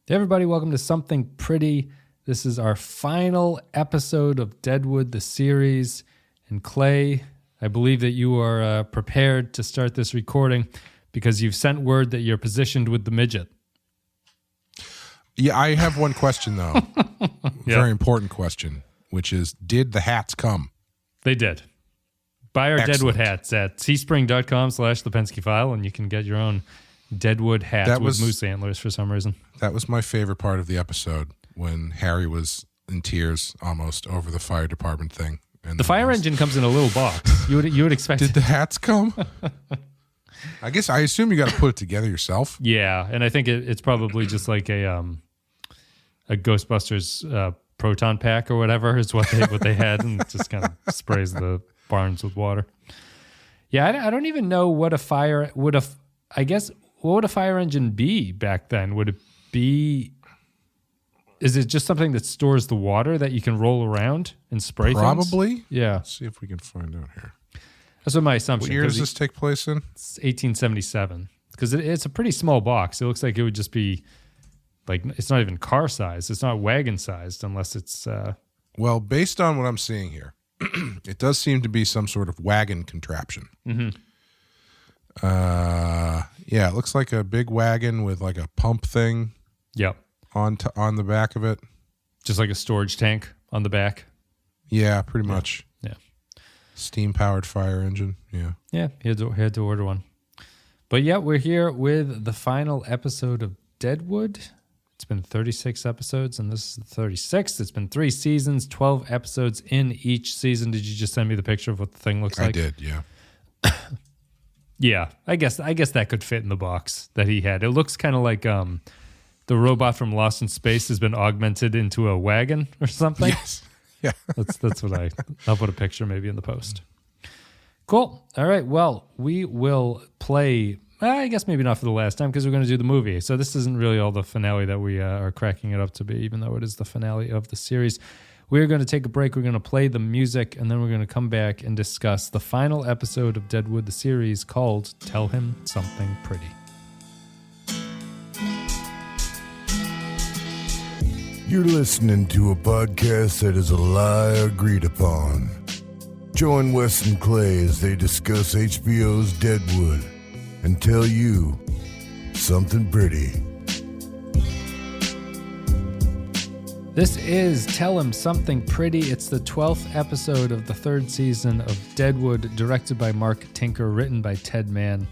Hey everybody, welcome to Something Pretty. This is our final episode of Deadwood, the series. And Clay, I believe that you are prepared to start this recording because you've sent word that you're positioned with the midget. Yeah, I have one question, though. Very important question, which is, did the hats come? They did. Buy our Excellent. Deadwood hats at teespring.com/thepenskyfile, and you can get your own Deadwood hat with moose antlers for some reason. That was my favorite part of the episode, when Harry was in tears almost over the fire department thing. And the fire engine comes in a little box. You would expect. Did the hats come? I assume you got to put it together yourself. Yeah, and I think it's probably just like a Ghostbusters proton pack or whatever is what they had, and it just kind of sprays the barns with water. Yeah, I don't even know what a fire would have. I guess what would a fire engine be back then? Would it be? Is it just something that stores the water that you can roll around and spray? Probably. Things? Yeah. Let's see if we can find out here. That's what my assumption. What year does this take place in? It's 1877 because it's a pretty small box. It looks like it would just be. Like, it's not even car size. It's not wagon sized unless it's... Well, based on what I'm seeing here, it does seem to be some sort of wagon contraption. Mm-hmm. Yeah, it looks like a big wagon with like a pump thing. Yep. On the back of it. Just like a storage tank on the back. Yeah, pretty much. Yeah. Steam-powered fire engine. Yeah. Yeah, he had to order one. But yeah, we're here with the final episode of Deadwood. It's been 36 episodes, and this is the 36th. It's been 3 seasons, 12 episodes in each season. Did you just send me the picture of what the thing looks like? I did, yeah. Yeah, I guess that could fit in the box that he had. It looks kind of like the robot from Lost in Space has been augmented into a wagon or something. Yes. Yeah. That's what I'll put a picture maybe in the post. Cool. All right. Well, we will play. I guess maybe not for the last time because we're going to do the movie. So this isn't really all the finale that we are cracking it up to be, even though it is the finale of the series. We're going to take a break. We're going to play the music, and then we're going to come back and discuss the final episode of Deadwood, the series, called Tell Him Something Pretty. You're listening to a podcast that is a lie agreed upon. Join Wes and Clay as they discuss HBO's Deadwood and tell you something pretty. This is Tell Him Something Pretty. It's the 12th episode of the 3rd season of Deadwood, directed by Mark Tinker, written by Ted Mann.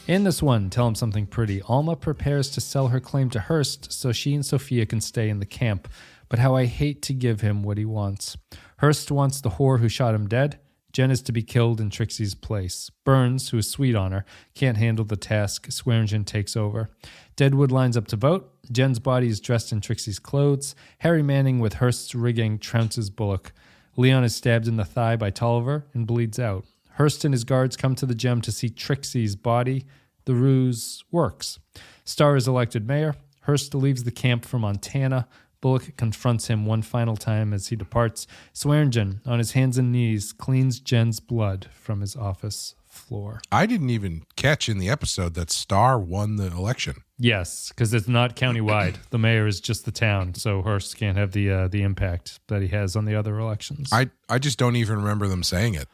In this one, Tell Him Something Pretty, Alma prepares to sell her claim to Hearst so she and Sophia can stay in the camp. But how I hate to give him what he wants. Hearst wants the whore who shot him dead. Jen is to be killed in Trixie's place. Burns, who is sweet on her, can't handle the task. Swearengen takes over. Deadwood lines up to vote. Jen's body is dressed in Trixie's clothes. Harry Manning, with Hearst's rigging, trounces Bullock. Leon is stabbed in the thigh by Tolliver and bleeds out. Hearst and his guards come to the gem to see Trixie's body. The ruse works. Starr is elected mayor. Hearst leaves the camp for Montana. Bullock confronts him one final time as he departs. Swearengen, on his hands and knees, cleans Jen's blood from his office floor. I didn't even catch in the episode that Starr won the election. Yes, because it's not countywide. The mayor is just the town, so Hearst can't have the impact that he has on the other elections. I just don't even remember them saying it.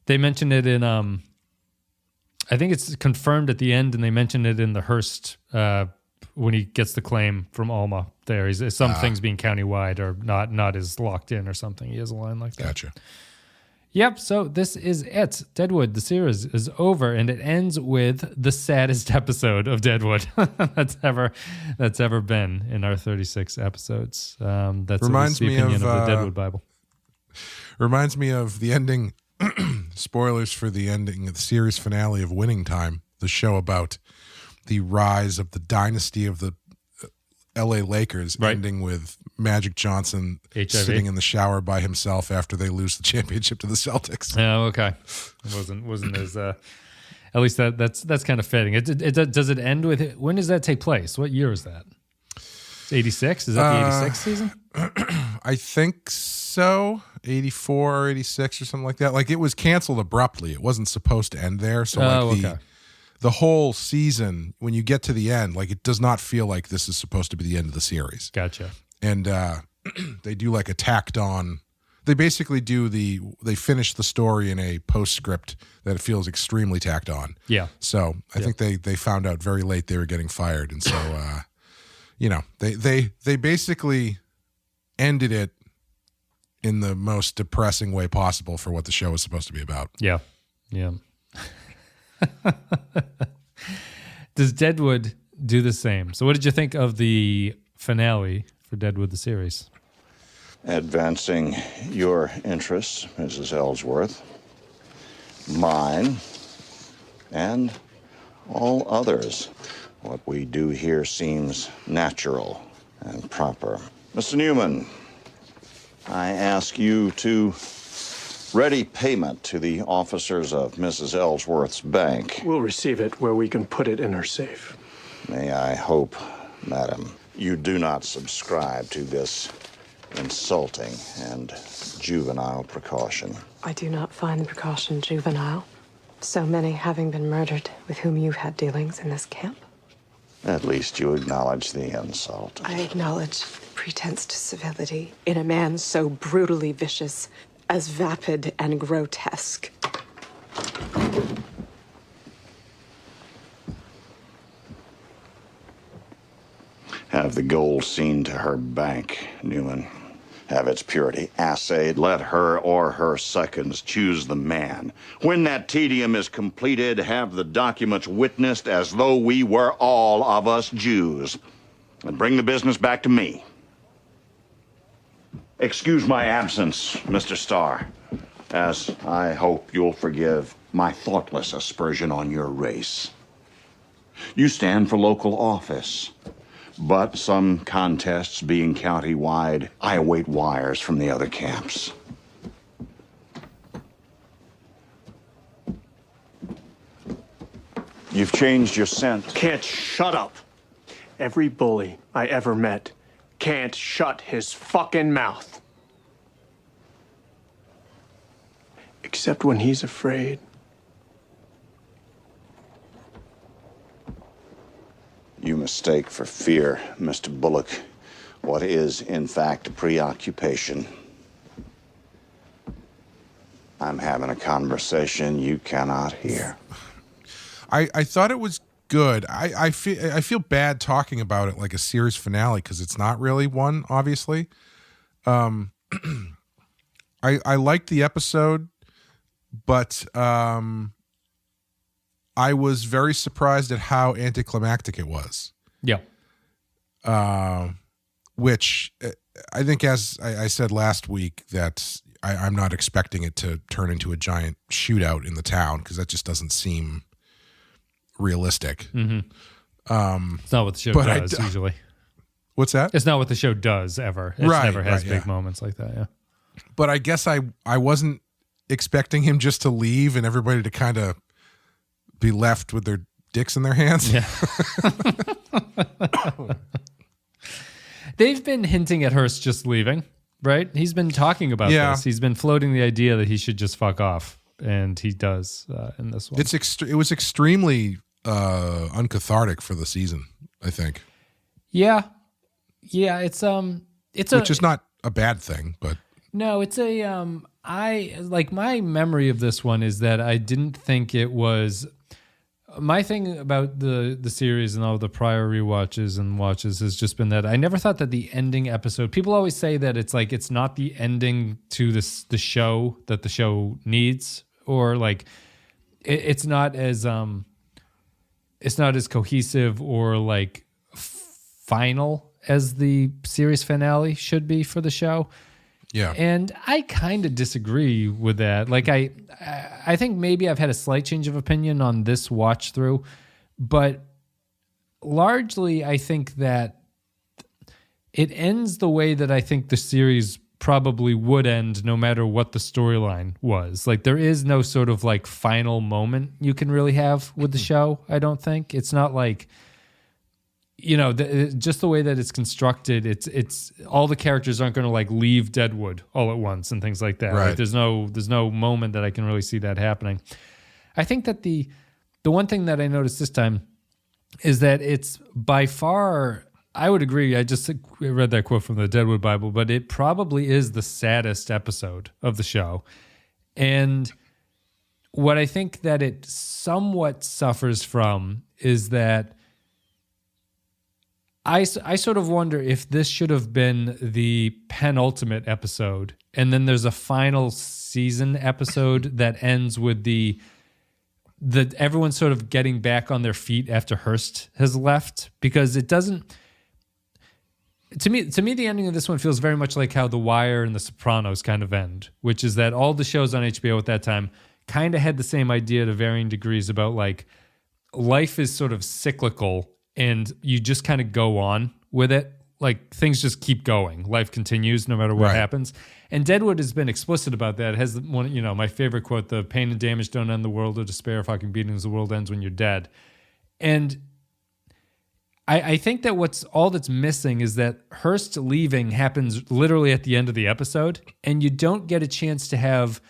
They mentioned it in, I think it's confirmed at the end, and they mentioned it in the Hearst when he gets the claim from Alma. There, some things being countywide or not as locked in or something. He has a line like that. Gotcha. Yep. So this is it. Deadwood, the series is over, and it ends with the saddest episode of Deadwood that's ever been in our 36 episodes. That's reminds the me opinion of the Deadwood Bible. Reminds me of the ending. Spoilers for the ending of the series finale of Winning Time, the show about the rise of the dynasty of the L.A. Lakers, right, ending with Magic Johnson HIV. Sitting in the shower by himself after they lose the championship to the Celtics. Oh, okay. It wasn't as at least that's kind of fitting. Does it end with, when does that take place? What year is that? 86? Is that the 86 season? I think so. 84 or 86 or something like that. Like, it was canceled abruptly. It wasn't supposed to end there. So okay. the whole season, when you get to the end, like it does not feel like this is supposed to be the end of the series. Gotcha. And they do like a tacked on. They basically they finish the story in a postscript that it feels extremely tacked on. Yeah. So I think they found out very late they were getting fired, and so they basically ended it in the most depressing way possible for what the show was supposed to be about. Yeah. Yeah. Does Deadwood do the same? So what did you think of the finale for Deadwood the series? Advancing your interests, Mrs. Ellsworth, mine, and all others. What we do here seems natural and proper. Mr. Newman, I ask you to ready payment to the officers of Mrs. Ellsworth's bank. We'll receive it where we can put it in her safe. May I hope, madam, you do not subscribe to this insulting and juvenile precaution. I do not find the precaution juvenile. So many having been murdered with whom you've had dealings in this camp. At least you acknowledge the insult. I acknowledge pretense to civility in a man so brutally vicious, as vapid and grotesque. Have the gold seen to her bank, Newman. Have its purity assayed. Let her or her seconds choose the man. When that tedium is completed, have the documents witnessed as though we were all of us Jews. And bring the business back to me. Excuse my absence, Mr. Starr, as I hope you'll forgive my thoughtless aspersion on your race. You stand for local office. But some contests being county-wide, I await wires from the other camps. You've changed your scent. Can't shut up. Every bully I ever met can't shut his fucking mouth. Except when he's afraid. You mistake for fear, Mr. Bullock, what is, in fact, a preoccupation. I'm having a conversation you cannot hear. I thought it was good. I feel bad talking about it like a series finale because it's not really one, obviously. I liked the episode, but I was very surprised at how anticlimactic it was. Yeah. Which I think, as I said last week, that I'm not expecting it to turn into a giant shootout in the town because that just doesn't seem realistic. Mm-hmm. It's not what the show does usually. What's that? It's not what the show does ever. It never has big moments like that. Yeah. But I guess I wasn't expecting him just to leave and everybody to kind of be left with their dicks in their hands. Yeah. They've been hinting at Hearst just leaving, right? He's been talking about this. He's been floating the idea that he should just fuck off, and he does in this one. It was extremely uncathartic for the season, I think. Yeah. It's which is not a bad thing, but no, it's my memory of this one is that I didn't think it was. My thing about the series and all the prior rewatches and watches has just been that I never thought that the ending episode. People always say that it's like it's not the ending to the show that the show needs, or like it's not as cohesive or like final as the series finale should be for the show. Yeah. And I kind of disagree with that. Like I think maybe I've had a slight change of opinion on this watch through, but largely I think that it ends the way that I think the series probably would end no matter what the storyline was. Like there is no sort of like final moment you can really have with the show, I don't think. It's not like, you know, just the way that it's constructed, it's all the characters aren't going to like leave Deadwood all at once and things like that. Right. Like, there's no moment that I can really see that happening. I think that the the one thing that I noticed this time is that it's by far, I would agree. I just read that quote from the Deadwood Bible, but it probably is the saddest episode of the show. And what I think that it somewhat suffers from is that I sort of wonder if this should have been the penultimate episode, and then there's a final season episode that ends with the everyone sort of getting back on their feet after Hearst has left, because it doesn't. To me, the ending of this one feels very much like how The Wire and The Sopranos kind of end, which is that all the shows on HBO at that time kind of had the same idea to varying degrees about like life is sort of cyclical and you just kind of go on with it. Like things just keep going. Life continues no matter what happens. And Deadwood has been explicit about that. It has one, my favorite quote, the pain and damage don't end the world, or despair, fucking beatings, the world ends when you're dead. And I think that all that's missing is that Hearst leaving happens literally at the end of the episode, and you don't get a chance to have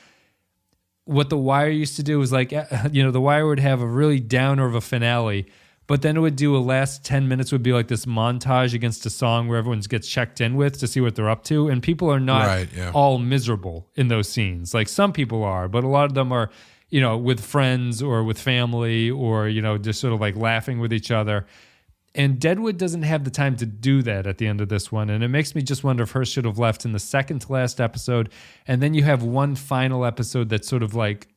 what The Wire used to do was like, The Wire would have a really downer of a finale, but then it would do a last 10 minutes would be like this montage against a song where everyone gets checked in with to see what they're up to. And people are not all miserable in those scenes. Like some people are, but a lot of them are, with friends or with family or, just sort of like laughing with each other. And Deadwood doesn't have the time to do that at the end of this one. And it makes me just wonder if Hearst should have left in the second to last episode. And then you have one final episode that sort of like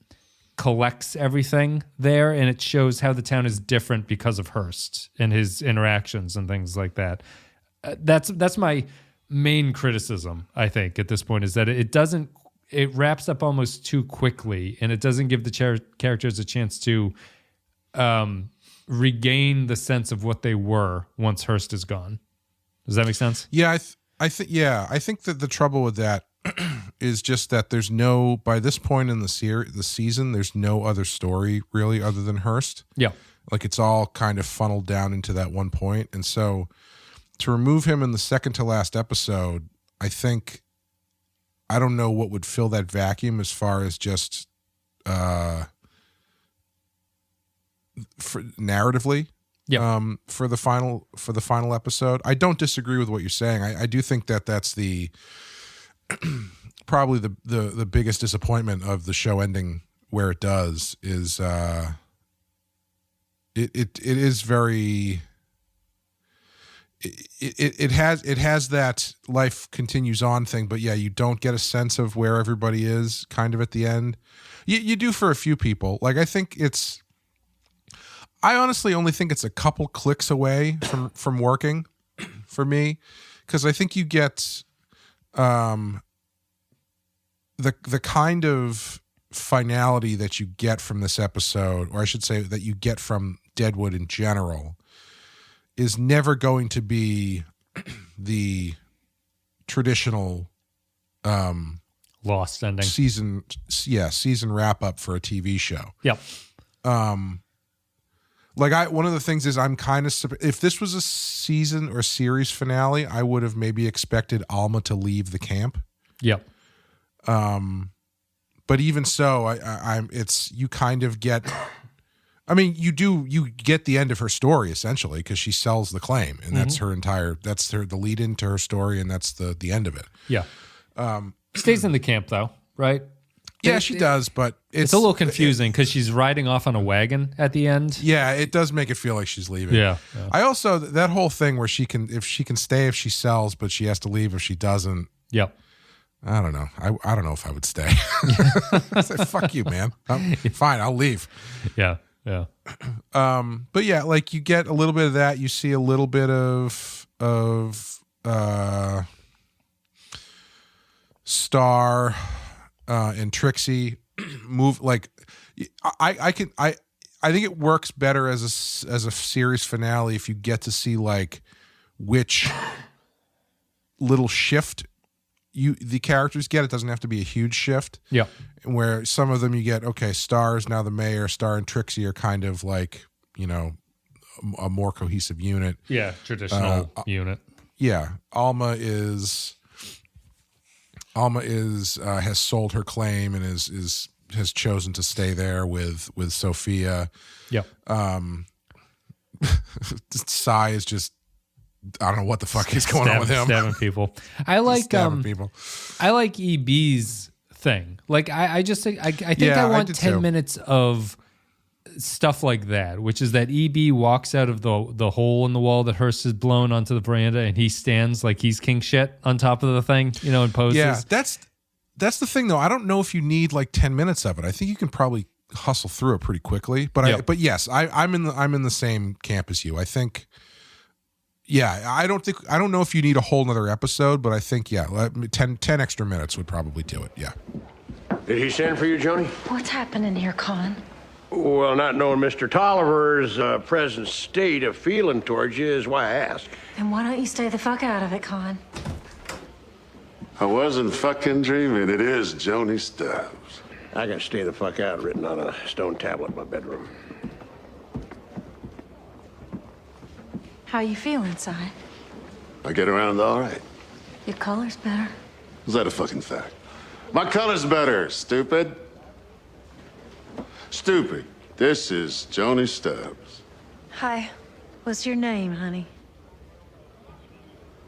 collects everything there. And it shows how the town is different because of Hearst and his interactions and things like that. That's my main criticism, I think, at this point, is that it wraps up almost too quickly. And it doesn't give the characters a chance to regain the sense of what they were once Hearst is gone. Does that make sense? Yeah, I think that the trouble with that is just that there's by this point in the season, there's no other story really other than Hearst. Yeah. Like it's all kind of funneled down into that one point. And so to remove him in the second to last episode, I don't know what would fill that vacuum as far as just for narratively, for the final episode. I don't disagree with what you're saying. I do think that that's the probably the biggest disappointment of the show ending where it does is it is very it has that life continues on thing, but you don't get a sense of where everybody is kind of at the end. You do for a few people. Like I honestly only think it's a couple clicks away from working for me, because I think you get the kind of finality that you get from this episode, or I should say that you get from Deadwood in general, is never going to be the traditional lost ending season wrap up for a TV show. Yep. One of the things is I'm kind of, if this was a season or series finale, I would have maybe expected Alma to leave the camp. Yep. But even so, you kind of get, you get the end of her story essentially, because she sells the claim, and that's the lead into her story, and that's the end of it. Yeah. Stays in the camp though, right? Yeah, she does, but it's a little confusing because she's riding off on a wagon at the end. Yeah, it does make it feel like she's leaving. Yeah. I also, that whole thing where if she can stay if she sells, but she has to leave if she doesn't. Yep. I don't know. I don't know if I would stay. I say, fuck you, man. Fine, I'll leave. Yeah. But yeah, like you get a little bit of that. You see a little bit of Star and Trixie move. Like I think it works better as a series finale if you get to see like which little shift the characters get. It doesn't have to be a huge shift. Yeah. Where some of them you get, okay, Star is now the mayor. Star and Trixie are kind of like, a more cohesive unit. Yeah, traditional unit. Yeah. Alma has sold her claim and is has chosen to stay there with Sophia. Yep. Sai is just, I don't know what the fuck is going on with him. Stabbing people. I like people. I like EB's thing. Like I just think I think I want 10 minutes of stuff like that, which is that EB walks out of the hole in the wall that Hearst has blown onto the veranda, and he stands like he's king shit on top of the thing, and poses. Yeah, that's the thing though. I don't know if you need like 10 minutes of it. I think you can probably hustle through it pretty quickly. But but yes, I'm in the same camp as you. I think. Yeah, I don't know if you need a whole nother episode, but I think 10 extra minutes would probably do it. Yeah. Did he send for you, Joni? What's happening here, Con? Well, not knowing Mr. Tolliver's present state of feeling towards you is why I asked. Then why don't you stay the fuck out of it, Con? I wasn't fucking dreaming. It is Joni Stubbs. I got "stay the fuck out" written on a stone tablet in my bedroom. How you feeling, Si? I get around all right. Your color's better. Is that a fucking fact? My color's better, stupid. Stupid. This is Joni Stubbs. Hi. What's your name, honey?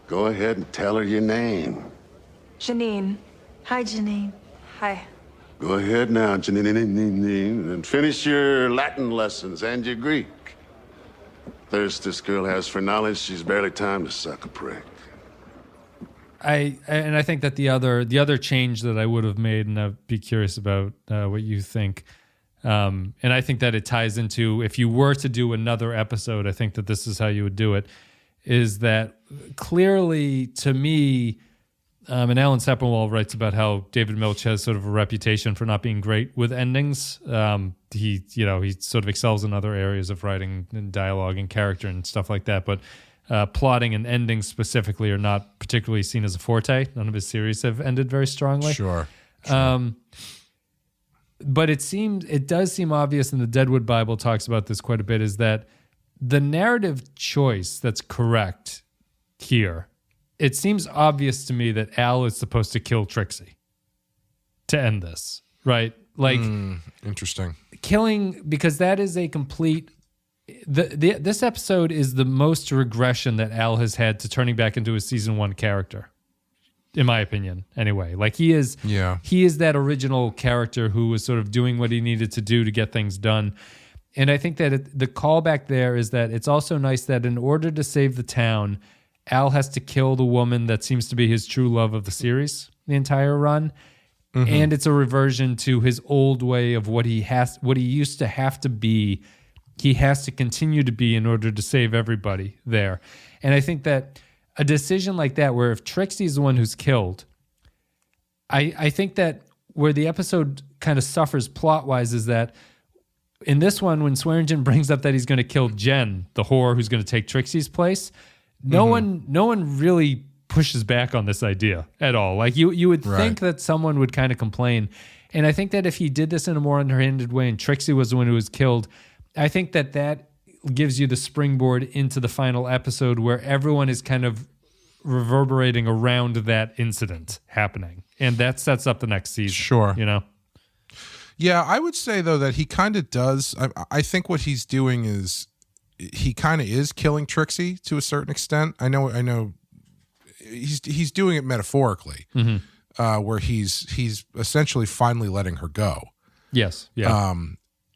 Go ahead and tell her your name. Janine. Hi, Janine. Hi. Go ahead now, Janine, and finish your Latin lessons and your Greek. Thirst this girl has for knowledge, she's barely time to suck a prick. I think that the other change that I would have made, and I'd be curious about what you think, and I think that it ties into, if you were to do another episode, I think that this is how you would do it, is that clearly to me, and Alan Sepinwall writes about how David Milch has sort of a reputation for not being great with endings. He sort of excels in other areas of writing and dialogue and character and stuff like that. But plotting and ending specifically are not particularly seen as a forte. None of his series have ended very strongly. Sure. But it does seem obvious, and the Deadwood Bible talks about this quite a bit, is that the narrative choice that's correct here, it seems obvious to me that Al is supposed to kill Trixie to end this, right? Like, interesting. Killing, because that is a complete. This episode is the most regression that Al has had to turning back into a season 1 character, in my opinion. Anyway, like he is that original character who was sort of doing what he needed to do to get things done. And I think that the callback there is that it's also nice that in order to save the town, Al has to kill the woman that seems to be his true love of the series, the entire run. Mm-hmm. And it's a reversion to his old way of what he used to have to be. He has to continue to be in order to save everybody there. And I think that a decision like that, where if Trixie's the one who's killed, I think that where the episode kind of suffers plot-wise is that in this one, when Swearengen brings up that he's going to kill Jen, the whore who's going to take Trixie's place, no one really pushes back on this idea at all. Like you would think that someone would kind of complain. And I think that if he did this in a more underhanded way and Trixie was the one who was killed, I think that gives you the springboard into the final episode where everyone is kind of reverberating around that incident happening. And that sets up the next season. Sure. Yeah, I would say though that he kind of does. I think what he's doing is he kind of is killing Trixie to a certain extent. I know he's doing it metaphorically, where he's essentially finally letting her go. Yes. Yeah.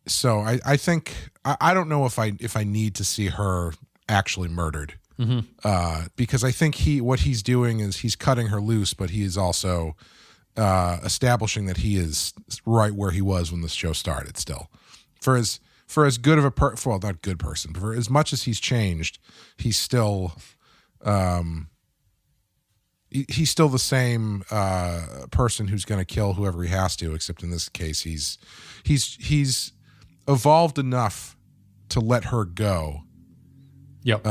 So I think I don't know if I need to see her actually murdered, because I think what he's doing is he's cutting her loose, but he is also establishing that he is right where he was when this show started. Still, for as good of a not good person, but for as much as he's changed, he's still he's still the same person who's going to kill whoever he has to. Except in this case, he's evolved enough to let her go. Yep.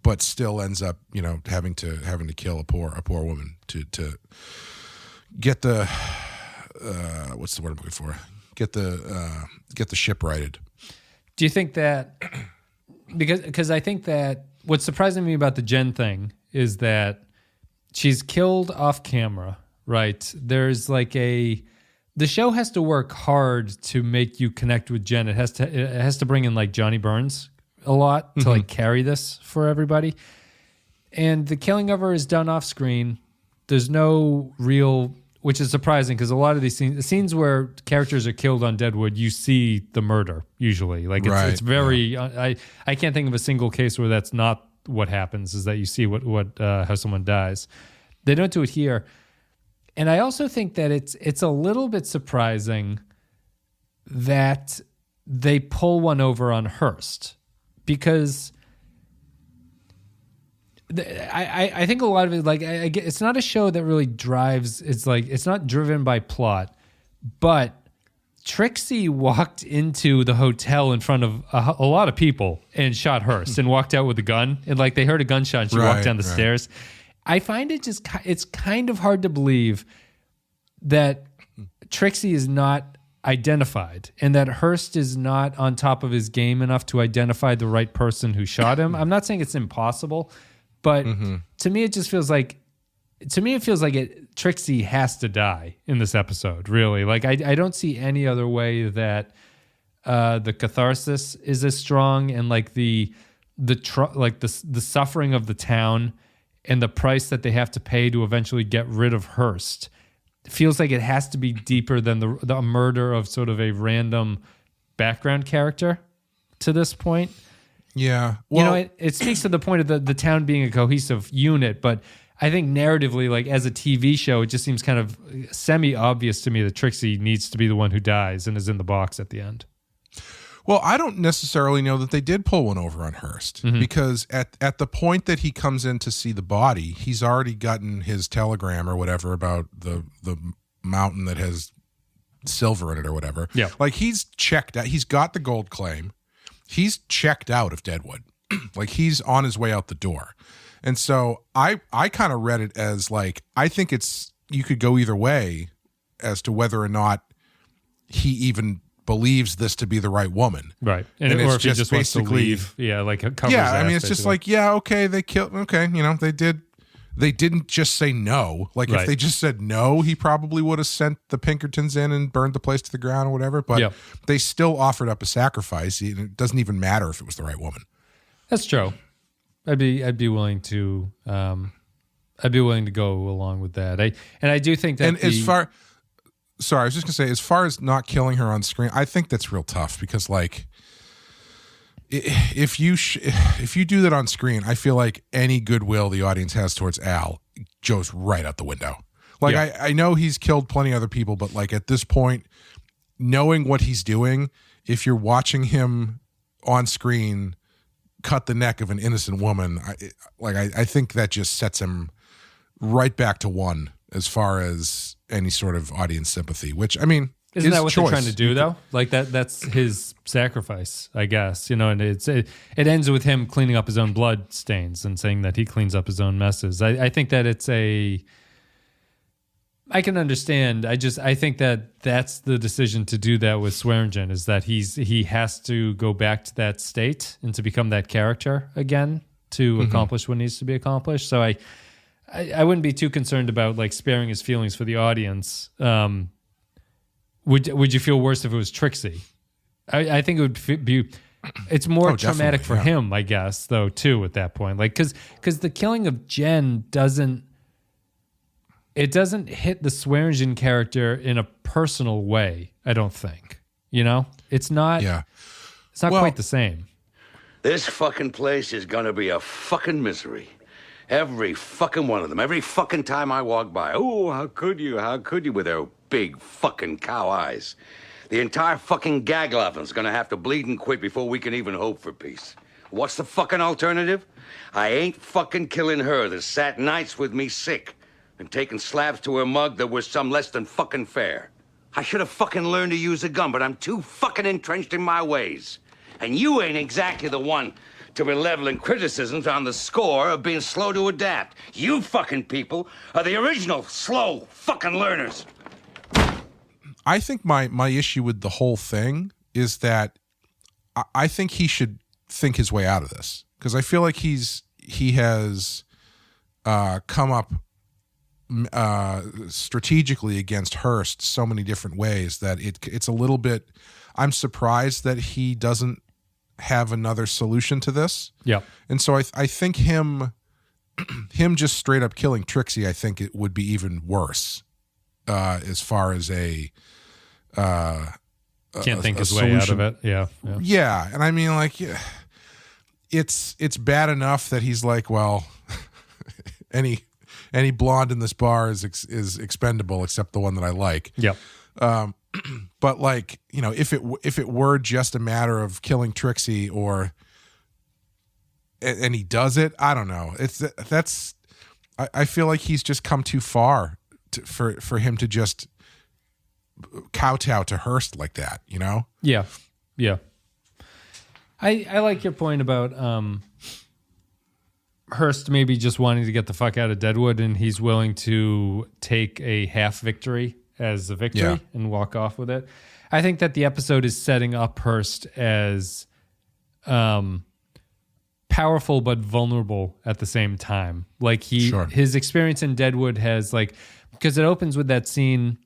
But still ends up, having to kill a poor woman to get the what's the word I'm looking for? Get the ship righted. Do you think that because I think that what's surprising me about the Jen thing is that she's killed off camera, right? There's like the show has to work hard to make you connect with Jen. It has to bring in like Johnny Burns a lot to like carry this for everybody. And the killing of her is done off screen. There's no real, which is surprising because a lot of these scenes where characters are killed on Deadwood, you see the murder usually. Like it's very. I can't think of a single case where that's not what happens. Is that you see how someone dies. They don't do it here, and I also think that it's a little bit surprising that they pull one over on Hearst because. I think a lot of it, like, it's not a show that really drives, it's not driven by plot, but Trixie walked into the hotel in front of a lot of people and shot Hearst and walked out with a gun. And like, they heard a gunshot and she walked down the stairs. I find it's kind of hard to believe that Trixie is not identified and that Hearst is not on top of his game enough to identify the right person who shot him. I'm not saying it's impossible. But to me, it just feels like, Trixie has to die in this episode, really. Like, I don't see any other way that the catharsis is as strong and like the suffering of the town and the price that they have to pay to eventually get rid of Hearst. It feels like it has to be deeper than the murder of sort of a random background character to this point. Yeah. Well, it speaks to the point of the town being a cohesive unit, but I think narratively, like as a TV show, it just seems kind of semi-obvious to me that Trixie needs to be the one who dies and is in the box at the end. Well, I don't necessarily know that they did pull one over on Hearst because at the point that he comes in to see the body, he's already gotten his telegram or whatever about the mountain that has silver in it or whatever. Yeah. Like he's checked out. He's got the gold claim. He's checked out of Deadwood. Like he's on his way out the door. And so I kind of read it as like, I think you could go either way as to whether or not he even believes this to be the right woman. Right. And or if he just wants to leave. Yeah. Like covers I mean, it's basically. Just like, yeah, okay. They killed. Okay. They didn't just say no. Like if they just said no, he probably would have sent the Pinkertons in and burned the place to the ground or whatever. But they still offered up a sacrifice. It doesn't even matter if it was the right woman. That's true. I'd be willing to go along with that. I do think that. And I was just gonna say, as far as not killing her on screen, I think that's real tough because like. If you do that on screen, I feel like any goodwill the audience has towards Al goes right out the window. Like I know he's killed plenty of other people, but like at this point, knowing what he's doing, if you're watching him on screen cut the neck of an innocent woman, I think that just sets him right back to one as far as any sort of audience sympathy. Which I mean. Isn't that what they're trying to do, though? Like that's his sacrifice, I guess. And it ends with him cleaning up his own blood stains and saying that he cleans up his own messes. I think that I can understand. I think that that's the decision to do that with Swearengen is that he has to go back to that state and to become that character again to accomplish what needs to be accomplished. So I wouldn't be too concerned about like sparing his feelings for the audience. Would you feel worse if it was Trixie? I think it would be. It's more traumatic for him, I guess, though, too. At that point, like because the killing of Jen doesn't hit the Swearengen character in a personal way. I don't think. It's not. Yeah, it's not quite the same. This fucking place is gonna be a fucking misery. Every fucking one of them. Every fucking time I walk by. Oh, how could you? How could you with their big fucking cow eyes? The entire fucking gag laughing's gonna have to bleed and quit before we can even hope for peace. What's the fucking alternative? I ain't fucking killing her that sat nights with me sick and taking slabs to her mug that was some less than fucking fair. I should have fucking learned to use a gun, but I'm too fucking entrenched in my ways. And you ain't exactly the one to be leveling criticisms on the score of being slow to adapt. You fucking people are the original slow fucking learners. I think my issue with the whole thing is that I think he should think his way out of this because I feel like he has come up strategically against Hearst so many different ways that it's a little bit. I'm surprised that he doesn't have another solution to this. Yeah, and so I think him just straight up killing Trixie, I think it would be even worse as far as can't think his solution. way out of it. Yeah. And I mean, like, it's bad enough that he's like, well, any blonde in this bar is expendable except the one that I like. Yep. But like, you know, if it were just a matter of killing Trixie and he does it, I don't know. I feel like he's just come too far for him to just kowtow to Hearst like that, you know? Yeah. I like your point about Hearst maybe just wanting to get the fuck out of Deadwood, and he's willing to take a half victory as a victory and walk off with it. I think that the episode is setting up Hearst as powerful but vulnerable at the same time. Like his experience in Deadwood has because it opens with that scene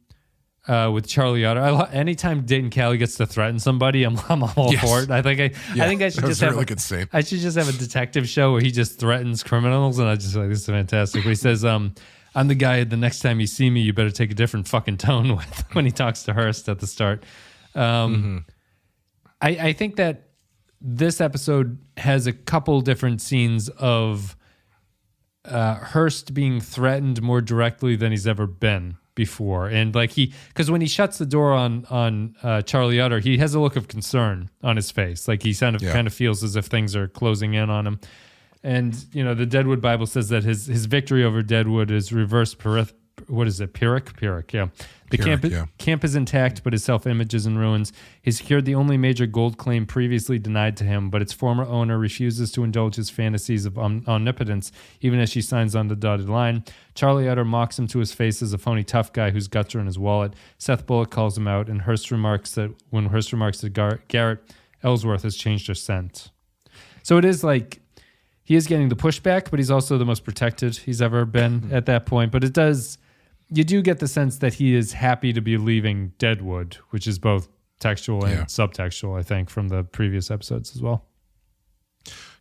with Charlie Utter. Anytime Dayton Callie gets to threaten somebody, I'm all for it. I think I should just have good scene. I should just have a detective show where he just threatens criminals, and I just like, this is fantastic. Where he says, "I'm the guy. The next time you see me, you better take a different fucking tone with," when he talks to Hearst at the start. I think that this episode has a couple different scenes of Hearst being threatened more directly than he's ever been before, and because when he shuts the door on Charlie Utter, he has a look of concern on his face, like he kind of feels as if things are closing in on him. And you know, the Deadwood Bible says that his victory over Deadwood is reverse Pyrrhic, yeah. The camp is intact, but his self-image is in ruins. He's secured the only major gold claim previously denied to him, but its former owner refuses to indulge his fantasies of omnipotence, even as she signs on the dotted line. Charlie Utter mocks him to his face as a phony tough guy whose guts are in his wallet. Seth Bullock calls him out, and Hearst remarks that Garrett Ellsworth has changed her scent. So it is like he is getting the pushback, but he's also the most protected he's ever been at that point. But you do get the sense that he is happy to be leaving Deadwood, which is both textual and subtextual, I think, from the previous episodes as well.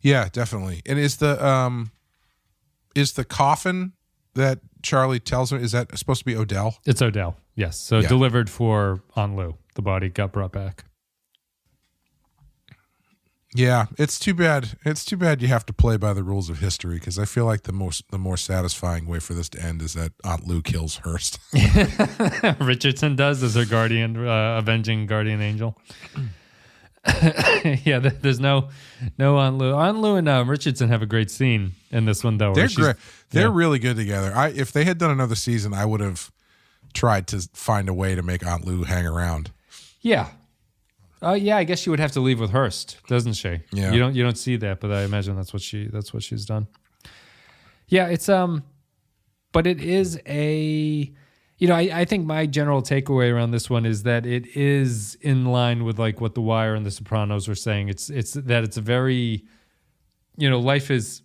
Yeah, definitely. And is the coffin that Charlie tells him, is that supposed to be Odell? It's Odell, yes. So delivered for Aunt Lou. The body got brought back. Yeah, it's too bad. It's too bad you have to play by the rules of history, because I feel like the more satisfying way for this to end is that Aunt Lou kills Hearst. Richardson does as her guardian, avenging guardian angel. Yeah, there's no Aunt Lou. Aunt Lou and Richardson have a great scene in this one, though. They're great. They're really good together. If they had done another season, I would have tried to find a way to make Aunt Lou hang around. Yeah. Yeah, I guess she would have to leave with Hearst, doesn't she? Yeah. You don't see that, but I imagine that's what she's done. Yeah, it's but it is I think my general takeaway around this one is that it is in line with like what The Wire and The Sopranos were saying. It's that it's a very, life is.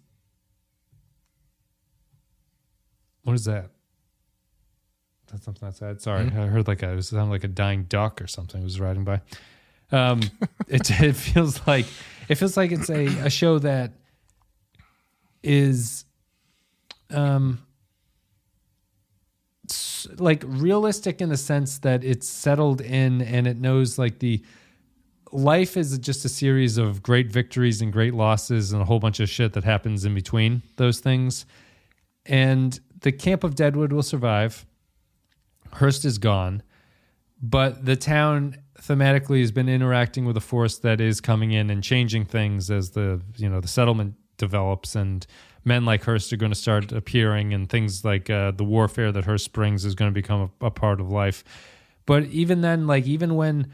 What is that? That's something outside. Sorry, I heard it sounded like a dying duck or something was riding by. It feels like it's a show that is like realistic in the sense that it's settled in and it knows like the life is just a series of great victories and great losses and a whole bunch of shit that happens in between those things. And the camp of Deadwood will survive. Hearst is gone, but the town thematically has been interacting with a force that is coming in and changing things as the settlement develops, and men like Hearst are going to start appearing, and things like the warfare that Hearst brings is going to become a part of life. But even then, even when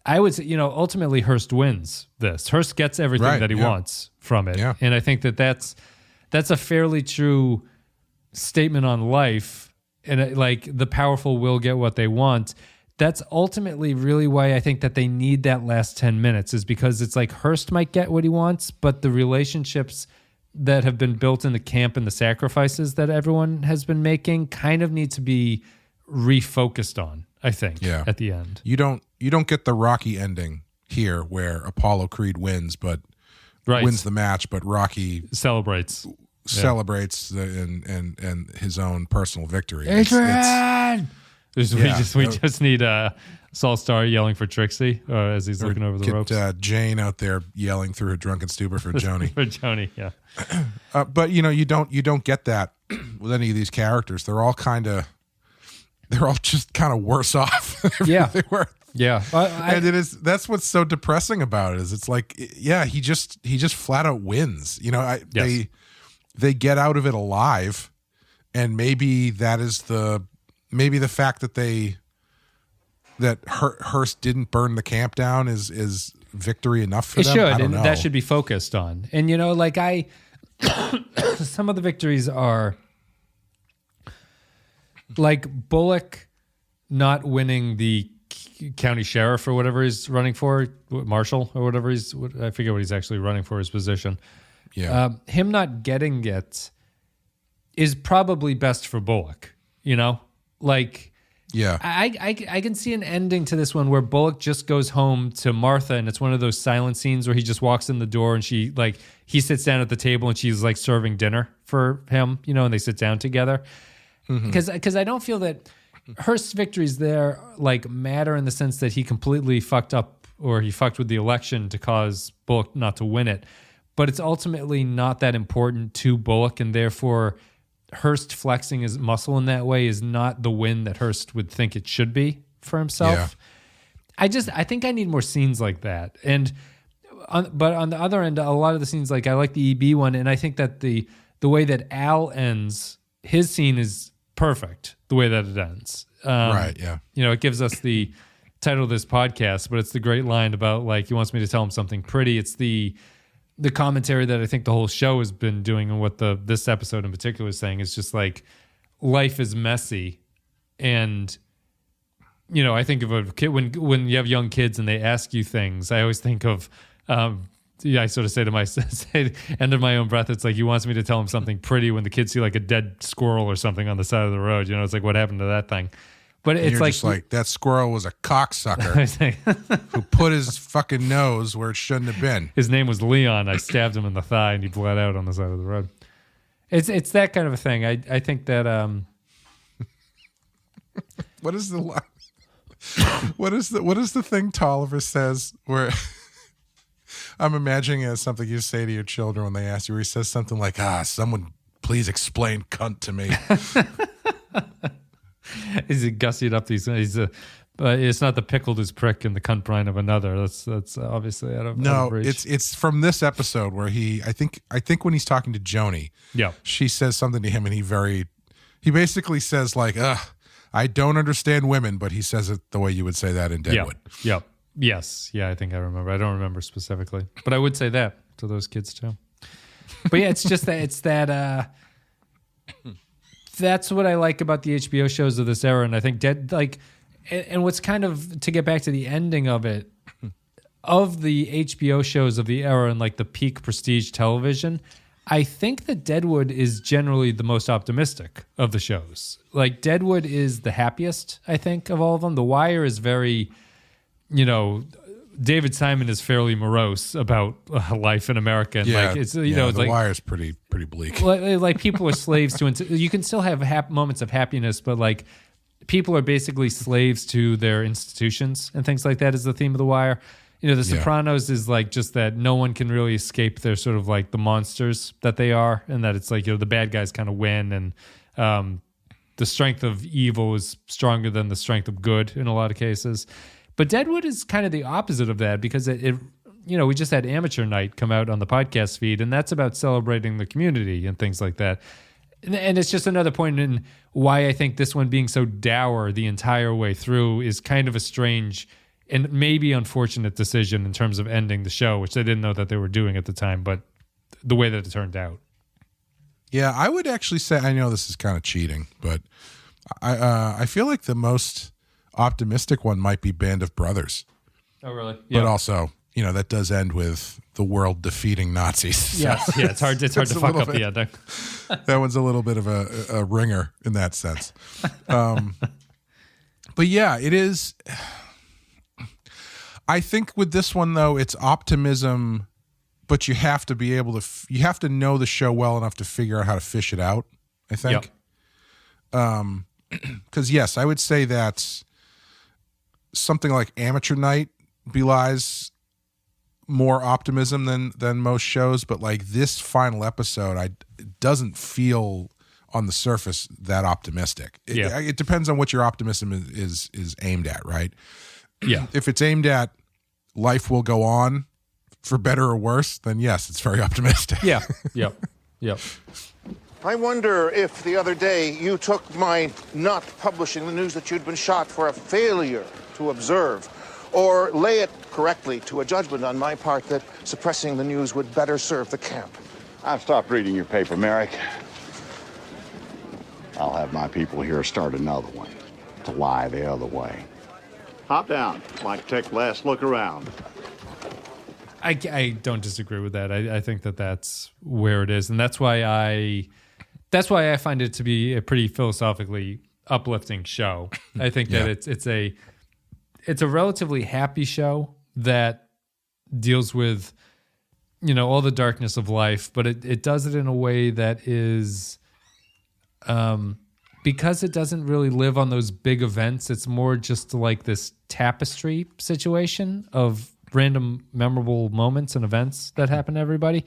I would say, ultimately Hearst wins this. Hearst gets everything that he wants from it. Yeah. And I think that's a fairly true statement on life. And the powerful will get what they want. That's ultimately really why I think that they need that last 10 minutes, is because it's like Hearst might get what he wants, but the relationships that have been built in the camp and the sacrifices that everyone has been making kind of need to be refocused on, I think, at the end. You don't get the Rocky ending here where Apollo Creed wins, but wins the match, but Rocky celebrates and his own personal victory. Adrian! We just need Saul Starr yelling for Trixie as he's looking over the ropes. Jane out there yelling through her drunken stupor for Joni. For Joni, yeah. But you don't get that with any of these characters. They're all just kind of worse off than they were. Yeah, and that's what's so depressing about it is it's like, he just flat out wins. They get out of it alive, and maybe that is the fact that Hearst didn't burn the camp down is victory enough for them. It should, I don't and know. that should be focused on. And some of the victories are like Bullock not winning the county sheriff or whatever he's running for, marshal or whatever I forget what he's actually running for his position. Yeah. Him not getting it is probably best for Bullock, Yeah. I can see an ending to this one where Bullock just goes home to Martha, and it's one of those silent scenes where he just walks in the door and he sits down at the table and she's serving dinner for him, and they sit down together. Because I don't feel that Hearst's victories there matter in the sense that he completely fucked up or he fucked with the election to cause Bullock not to win it. But it's ultimately not that important to Bullock, and therefore Hearst flexing his muscle in that way is not the win that Hearst would think it should be for himself. Yeah. I think I need more scenes like that. But on the other end, a lot of the scenes, I like the EB one, and I think that the way that Al ends, his scene is perfect the way that it ends. Right, yeah. It gives us the title of this podcast, but it's the great line about he wants me to tell him something pretty. It's the commentary that I think the whole show has been doing, and what this episode in particular is saying is just life is messy. And, I think of a kid when you have young kids and they ask you things, I always think of, I sort of say to myself, under my own breath, it's he wants me to tell him something pretty when the kids see a dead squirrel or something on the side of the road. It's what happened to that thing? But and it's just that squirrel was a cocksucker who put his fucking nose where it shouldn't have been. His name was Leon. I stabbed him in the thigh and he bled out on the side of the road. It's that kind of a thing. I think that what is the line? What is the thing Tolliver says where I'm imagining it as something you say to your children when they ask you, where he says something like, someone please explain cunt to me. He's gussied up these. It's not the pickled his prick and the cunt brine of another. That's obviously out of reach. It's from this episode where I think when he's talking to Joni, she says something to him and he basically says I don't understand women, but he says it the way you would say that in Deadwood. Yep. Yes. Yeah, I think I remember. I don't remember specifically, but I would say that to those kids too. But yeah, it's just that that's what I like about the HBO shows of this era, and I think and what's kind of, to get back to the ending of it, of the HBO shows of the era and the peak prestige television, I think that Deadwood is generally the most optimistic of the shows. Deadwood is the happiest, I think, of all of them. The Wire is very, David Simon is fairly morose about life in America. And The Wire's pretty bleak. People are slaves to. You can still have moments of happiness, but people are basically slaves to their institutions and things like that. Is the theme of The Wire. The Sopranos is just that no one can really escape their sort of the monsters that they are, and that it's the bad guys kind of win, and the strength of evil is stronger than the strength of good in a lot of cases. But Deadwood is kind of the opposite of that, because it we just had Amateur Night come out on the podcast feed, and that's about celebrating the community and things like that. And it's just another point in why I think this one being so dour the entire way through is kind of a strange and maybe unfortunate decision in terms of ending the show, which I didn't know that they were doing at the time, but the way that it turned out. Yeah, I would actually say, I know this is kind of cheating, but I feel like the most optimistic one might be Band of Brothers. Oh, really? Yeah. But also, that does end with the world defeating Nazis. Yes, yeah, it's hard to fuck up the ending. That one's a little bit of a ringer in that sense. But yeah, it is. I think with this one though, it's optimism, but you have to be able to. You have to know the show well enough to figure out how to fish it out. I think. Because yes, I would say that something like Amateur Night belies more optimism than most shows, but like this final episode, it doesn't feel on the surface that optimistic. It depends on what your optimism is aimed at, right? Yeah. If it's aimed at life will go on for better or worse, then yes, it's very optimistic. Yeah. Yep. I wonder if the other day you took my not publishing the news that you'd been shot for a failure to observe, or lay it correctly to a judgment on my part that suppressing the news would better serve the camp. I've stopped reading your paper, Merrick. I'll have my people here start another one to lie the other way. Hop down. Like to take last look around. I don't disagree with that. I think that's where it is, and that's why I find it to be a pretty philosophically uplifting show. I think that it's a relatively happy show that deals with, all the darkness of life, but it does it in a way that is, because it doesn't really live on those big events, it's more just like this tapestry situation of random memorable moments and events that happen to everybody.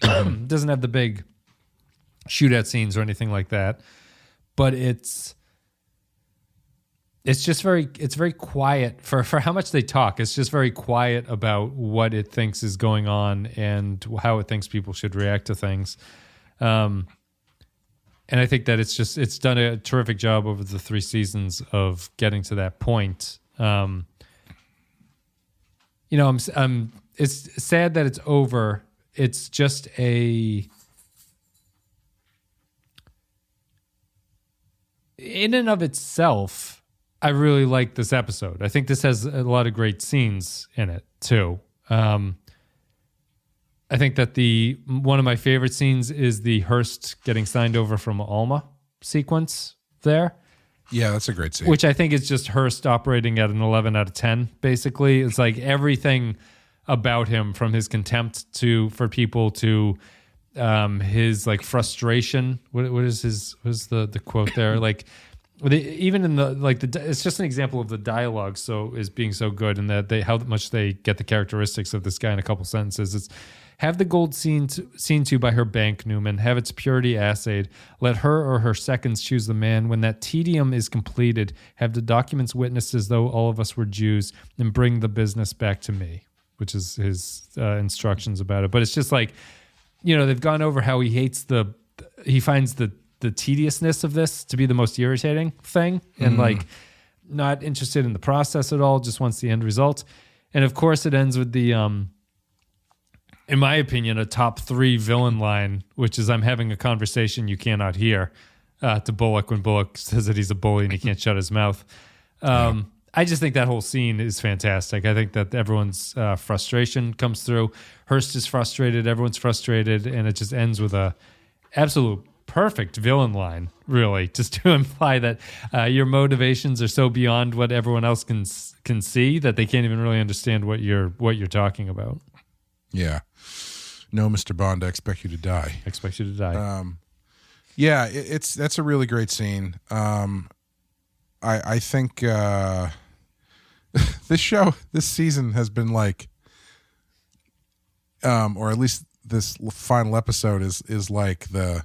It doesn't have the big shootout scenes or anything like that, but it's just very quiet for how much they talk. It's just very quiet about what it thinks is going on and how it thinks people should react to things. And I think that it's done a terrific job over the 3 seasons of getting to that point. It's sad that it's over. It's just in and of itself, I really like this episode. I think this has a lot of great scenes in it too. I think that one of my favorite scenes is the Hearst getting signed over from Alma sequence there. Yeah, that's a great scene. Which I think is just Hearst operating at an 11 out of 10, basically. It's like everything about him, from his contempt for people to his like frustration. What is the quote there? Like even in it's just an example of the dialogue is being so good, and that how much they get the characteristics of this guy in a couple sentences. It's have the gold seen to by her bank, Newman. Have its purity assayed. Let her or her seconds choose the man. When that tedium is completed, have the documents witnessed as though all of us were Jews, and bring the business back to me, which is his instructions about it. But it's just like, they've gone over how he finds the tediousness of this to be the most irritating thing, and like not interested in the process at all, just wants the end result. And of course it ends with the, in my opinion, a top 3 villain line, which is, I'm having a conversation you cannot hear, to Bullock, when Bullock says that he's a bully and he can't shut his mouth. I just think that whole scene is fantastic. I think that everyone's frustration comes through. Hearst is frustrated, everyone's frustrated, and it just ends with a absolute perfect villain line, really, just to imply that your motivations are so beyond what everyone else can see that they can't even really understand what you're talking about. Yeah. No, Mr. Bond, I expect you to die. I expect you to die. Yeah, that's a really great scene. I think this season has been like, or at least this final episode is like the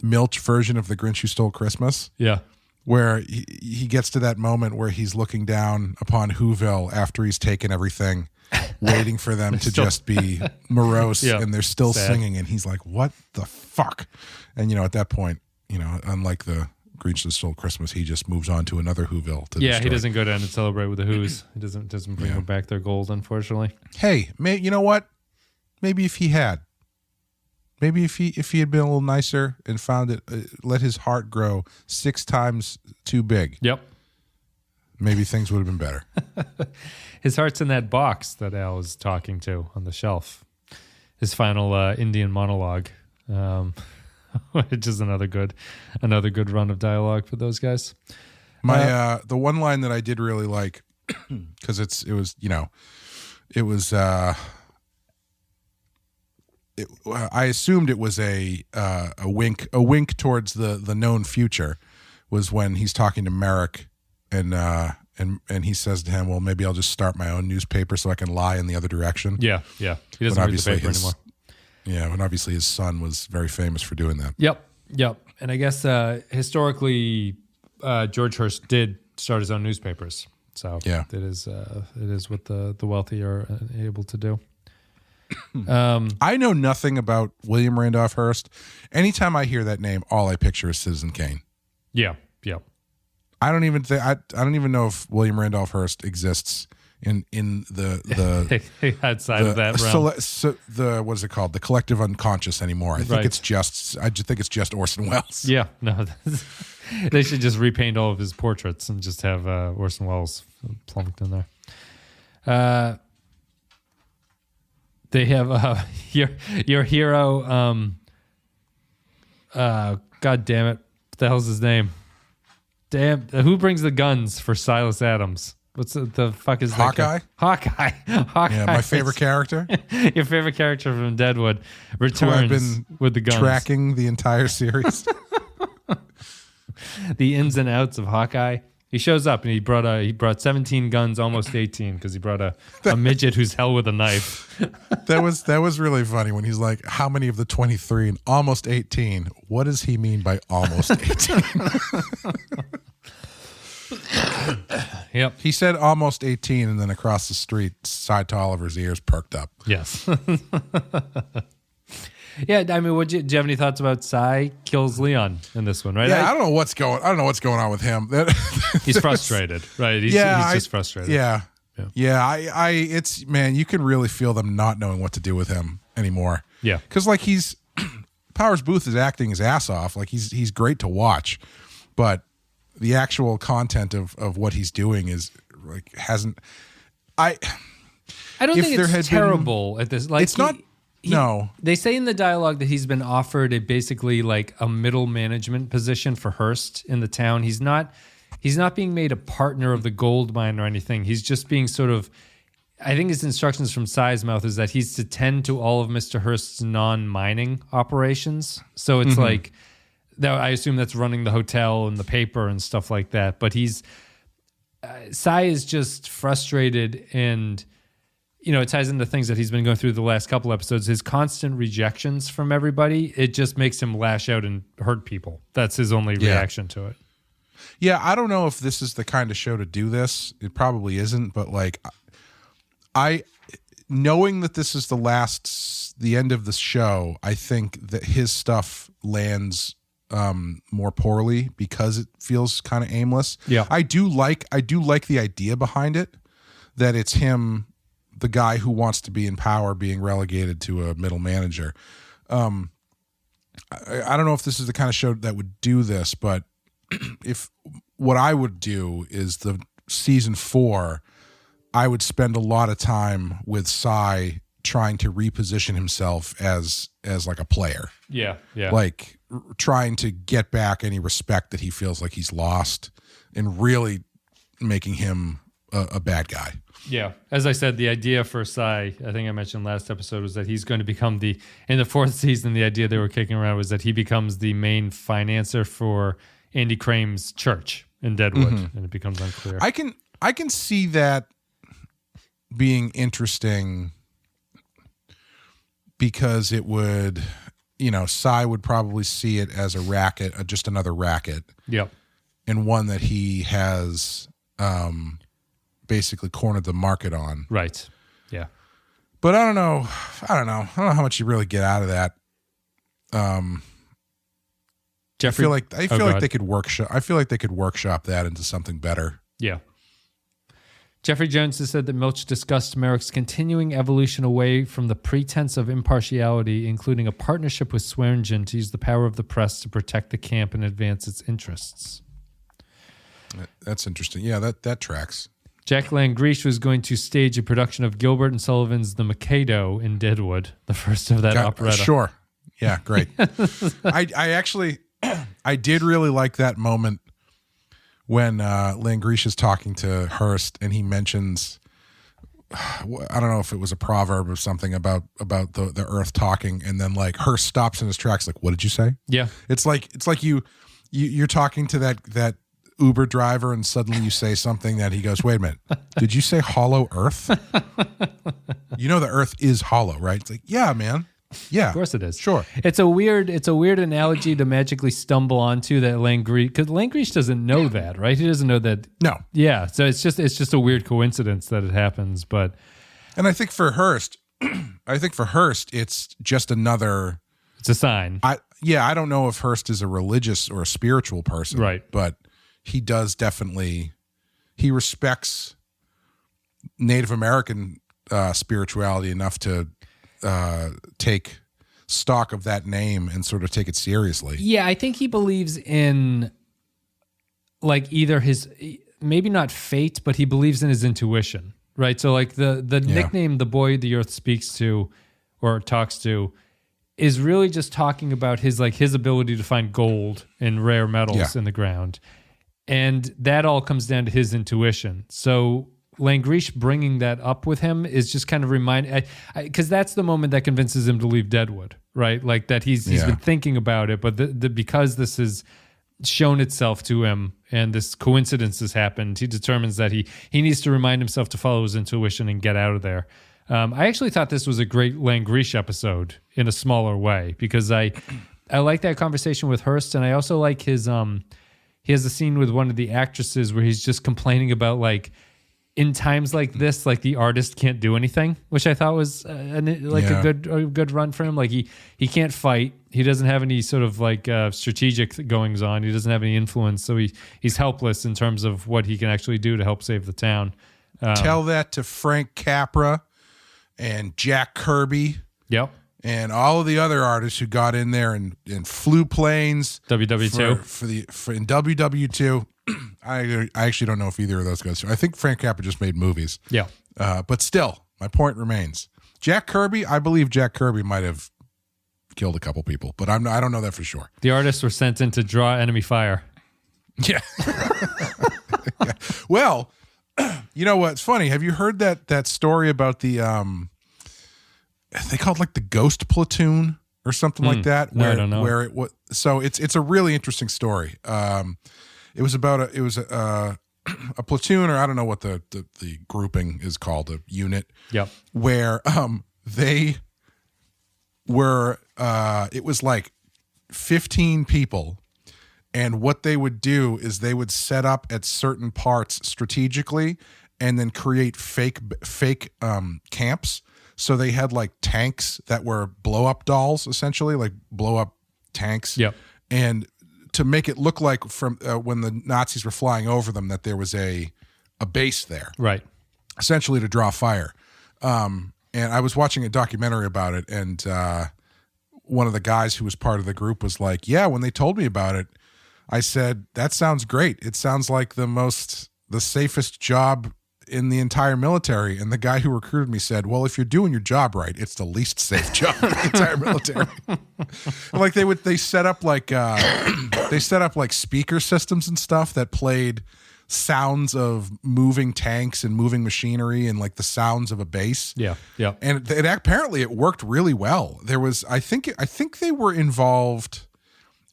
Milch version of The Grinch Who Stole Christmas. Yeah. Where he gets to that moment where he's looking down upon Whoville after he's taken everything, waiting for them to just be morose, and they're still sad, singing, and he's like, what the fuck? And at that point, unlike the Grinch That Stole Christmas, he just moves on to another Whoville to destroy. He doesn't go down and celebrate with the Who's. He doesn't bring them back their gold, unfortunately. Hey, you know what? Maybe if he had been a little nicer and found it, let his heart grow 6 times too big. Yep. maybe things would have been better. His heart's in that box that Al was talking to on the shelf. His final Indian monologue, which is another good run of dialogue for those guys. My the one line that I did really like, because I assumed it was a wink towards the known future, was when he's talking to Merrick and he says to him, well, maybe I'll just start my own newspaper so I can lie in the other direction. Yeah. He doesn't read the paper anymore. Yeah, and obviously his son was very famous for doing that. Yep. And I guess historically, George Hearst did start his own newspapers. So yeah, it is what the wealthy are able to do. I know nothing about William Randolph Hearst. Anytime I hear that name, all I picture is Citizen Kane. Yeah. I don't even know if William Randolph Hearst exists in the outside of that realm. The what is it called? The collective unconscious anymore. I think it's just Orson Welles. Yeah, no, they should just repaint all of his portraits and just have Orson Welles plunked in there. They have your hero. God damn it! What the hell's his name? Damn, who brings the guns for Silas Adams? What's the fuck is Hawkeye? That? Hawkeye. Yeah, my favorite character. Your favorite character from Deadwood returns with the guns. Tracking the entire series. The ins and outs of Hawkeye. He shows up and he brought 17 guns, almost 18, because he brought a midget who's hell with a knife. That was really funny when he's like, how many of the 23 and almost 18? What does he mean by almost 18? Yep. He said almost 18, and then across the street, side to Oliver's ears perked up. Yes. Yeah, I mean, do you have any thoughts about Cy kills Leon in this one? Right? Yeah, I don't know what's going on with him. He's frustrated, right? He's just frustrated. Yeah. It's man, you can really feel them not knowing what to do with him anymore. Yeah, because like Powers Booth is acting his ass off. Like he's great to watch, but the actual content of what he's doing is like hasn't. I don't think it's terrible at this. Like it's not. No. They say in the dialogue that he's been offered basically like a middle management position for Hearst in the town. He's not being made a partner of the gold mine or anything. He's just being sort of, I think his instructions from Cy's mouth is that he's to tend to all of Mr. Hearst's non-mining operations. So it's like, I assume that's running the hotel and the paper and stuff like that. But Cy is just frustrated, and it ties into things that he's been going through the last couple episodes. His constant rejections from everybody, it just makes him lash out and hurt people. That's his only reaction to it. Yeah, I don't know if this is the kind of show to do this. It probably isn't, but like, knowing that this is the end of the show, I think that his stuff lands more poorly because it feels kind of aimless. Yeah, I do like the idea behind it, that it's him, the guy who wants to be in power, being relegated to a middle manager. I don't know if this is the kind of show that would do this, but if what I would do is the season 4, I would spend a lot of time with Cy trying to reposition himself as like a player. Yeah. Like trying to get back any respect that he feels like he's lost, and really making him a bad guy. Yeah. As I said, the idea for Cy, I think I mentioned last episode, was that he's going to become in the 4th season, the idea they were kicking around was that he becomes the main financer for Andy Crame's church in Deadwood, and it becomes unclear. I can see that being interesting, because it would, Cy would probably see it as a racket, just another racket. Yep. And one that he has basically cornered the market on. Right. Yeah. But I don't know how much you really get out of that. Jeffrey, I feel like they could workshop that into something better. Yeah. Jeffrey Jones has said that Milch discussed Merrick's continuing evolution away from the pretense of impartiality, including a partnership with Swearengen to use the power of the press to protect the camp and advance its interests. That's interesting. Yeah, that tracks. Jack Langrish was going to stage a production of Gilbert and Sullivan's The Mikado in Deadwood, the first of that operetta. Sure. Yeah, great. I actually, I did really like that moment when Langrish is talking to Hearst and he mentions, I don't know if it was a proverb or something about the earth talking, and then like Hearst stops in his tracks like, what did you say? Yeah. It's like you're talking to that Uber driver and suddenly you say something that he goes, wait a minute, did you say hollow earth? You know the earth is hollow, right? It's like, yeah, man. Yeah. Of course it is. Sure. It's a weird analogy to magically stumble onto that Langrish, because Langrish doesn't know that, right? He doesn't know that. No. Yeah. So it's just a weird coincidence that it happens, but. And I think for Hearst, it's just another. It's a sign. I don't know if Hearst is a religious or a spiritual person. Right. But he does definitely, he respects Native American spirituality enough to take stock of that name and sort of take it seriously. Yeah, I think he believes in like either his, maybe not fate, but he believes in his intuition, right? So like the nickname, The Boy the Earth Speaks to or Talks to, is really just talking about his ability to find gold and rare metals in the ground. And that all comes down to his intuition. So Langrish bringing that up with him is just kind of because that's the moment that convinces him to leave Deadwood, right? Like that he's been thinking about it, but because this has shown itself to him and this coincidence has happened, he determines that he needs to remind himself to follow his intuition and get out of there. I actually thought this was a great Langrish episode in a smaller way because I like that conversation with Hearst, and I also like his he has a scene with one of the actresses where he's just complaining about like in times like this, like the artist can't do anything, which I thought was a good run for him. Like he can't fight, he doesn't have any sort of like strategic goings on, he doesn't have any influence, so he's helpless in terms of what he can actually do to help save the town. Tell that to Frank Capra and Jack Kirby. Yep. And all of the other artists who got in there and flew planes. WW2. In WW2. I actually don't know if either of those guys. I think Frank Capra just made movies. Yeah. But still, my point remains. Jack Kirby, I believe Jack Kirby might have killed a couple people, but I don't know that for sure. The artists were sent in to draw enemy fire. Yeah. Yeah. Well, you know what's funny? Have you heard that story about the they called like the Ghost Platoon or something like that? No, I don't know. Where so it's a really interesting story. It was about a platoon, or I don't know what the grouping is called, a unit. Yep. Where they were it was like 15 people. And what they would do is they would set up at certain parts strategically and then create fake camps. So they had like tanks that were blow up dolls, essentially, like blow up tanks. Yep. And to make it look like from when the Nazis were flying over them that there was a base there. Right. Essentially to draw fire. And I was watching a documentary about it, and one of the guys who was part of the group was like, yeah, when they told me about it, I said, that sounds great. It sounds like the safest job in the entire military. And the guy who recruited me said, well, if you're doing your job right, it's the least safe job in the entire military. Like they set up like speaker systems and stuff that played sounds of moving tanks and moving machinery and like the sounds of a base. Yeah. Yeah. And apparently it worked really well. There was, I think they were involved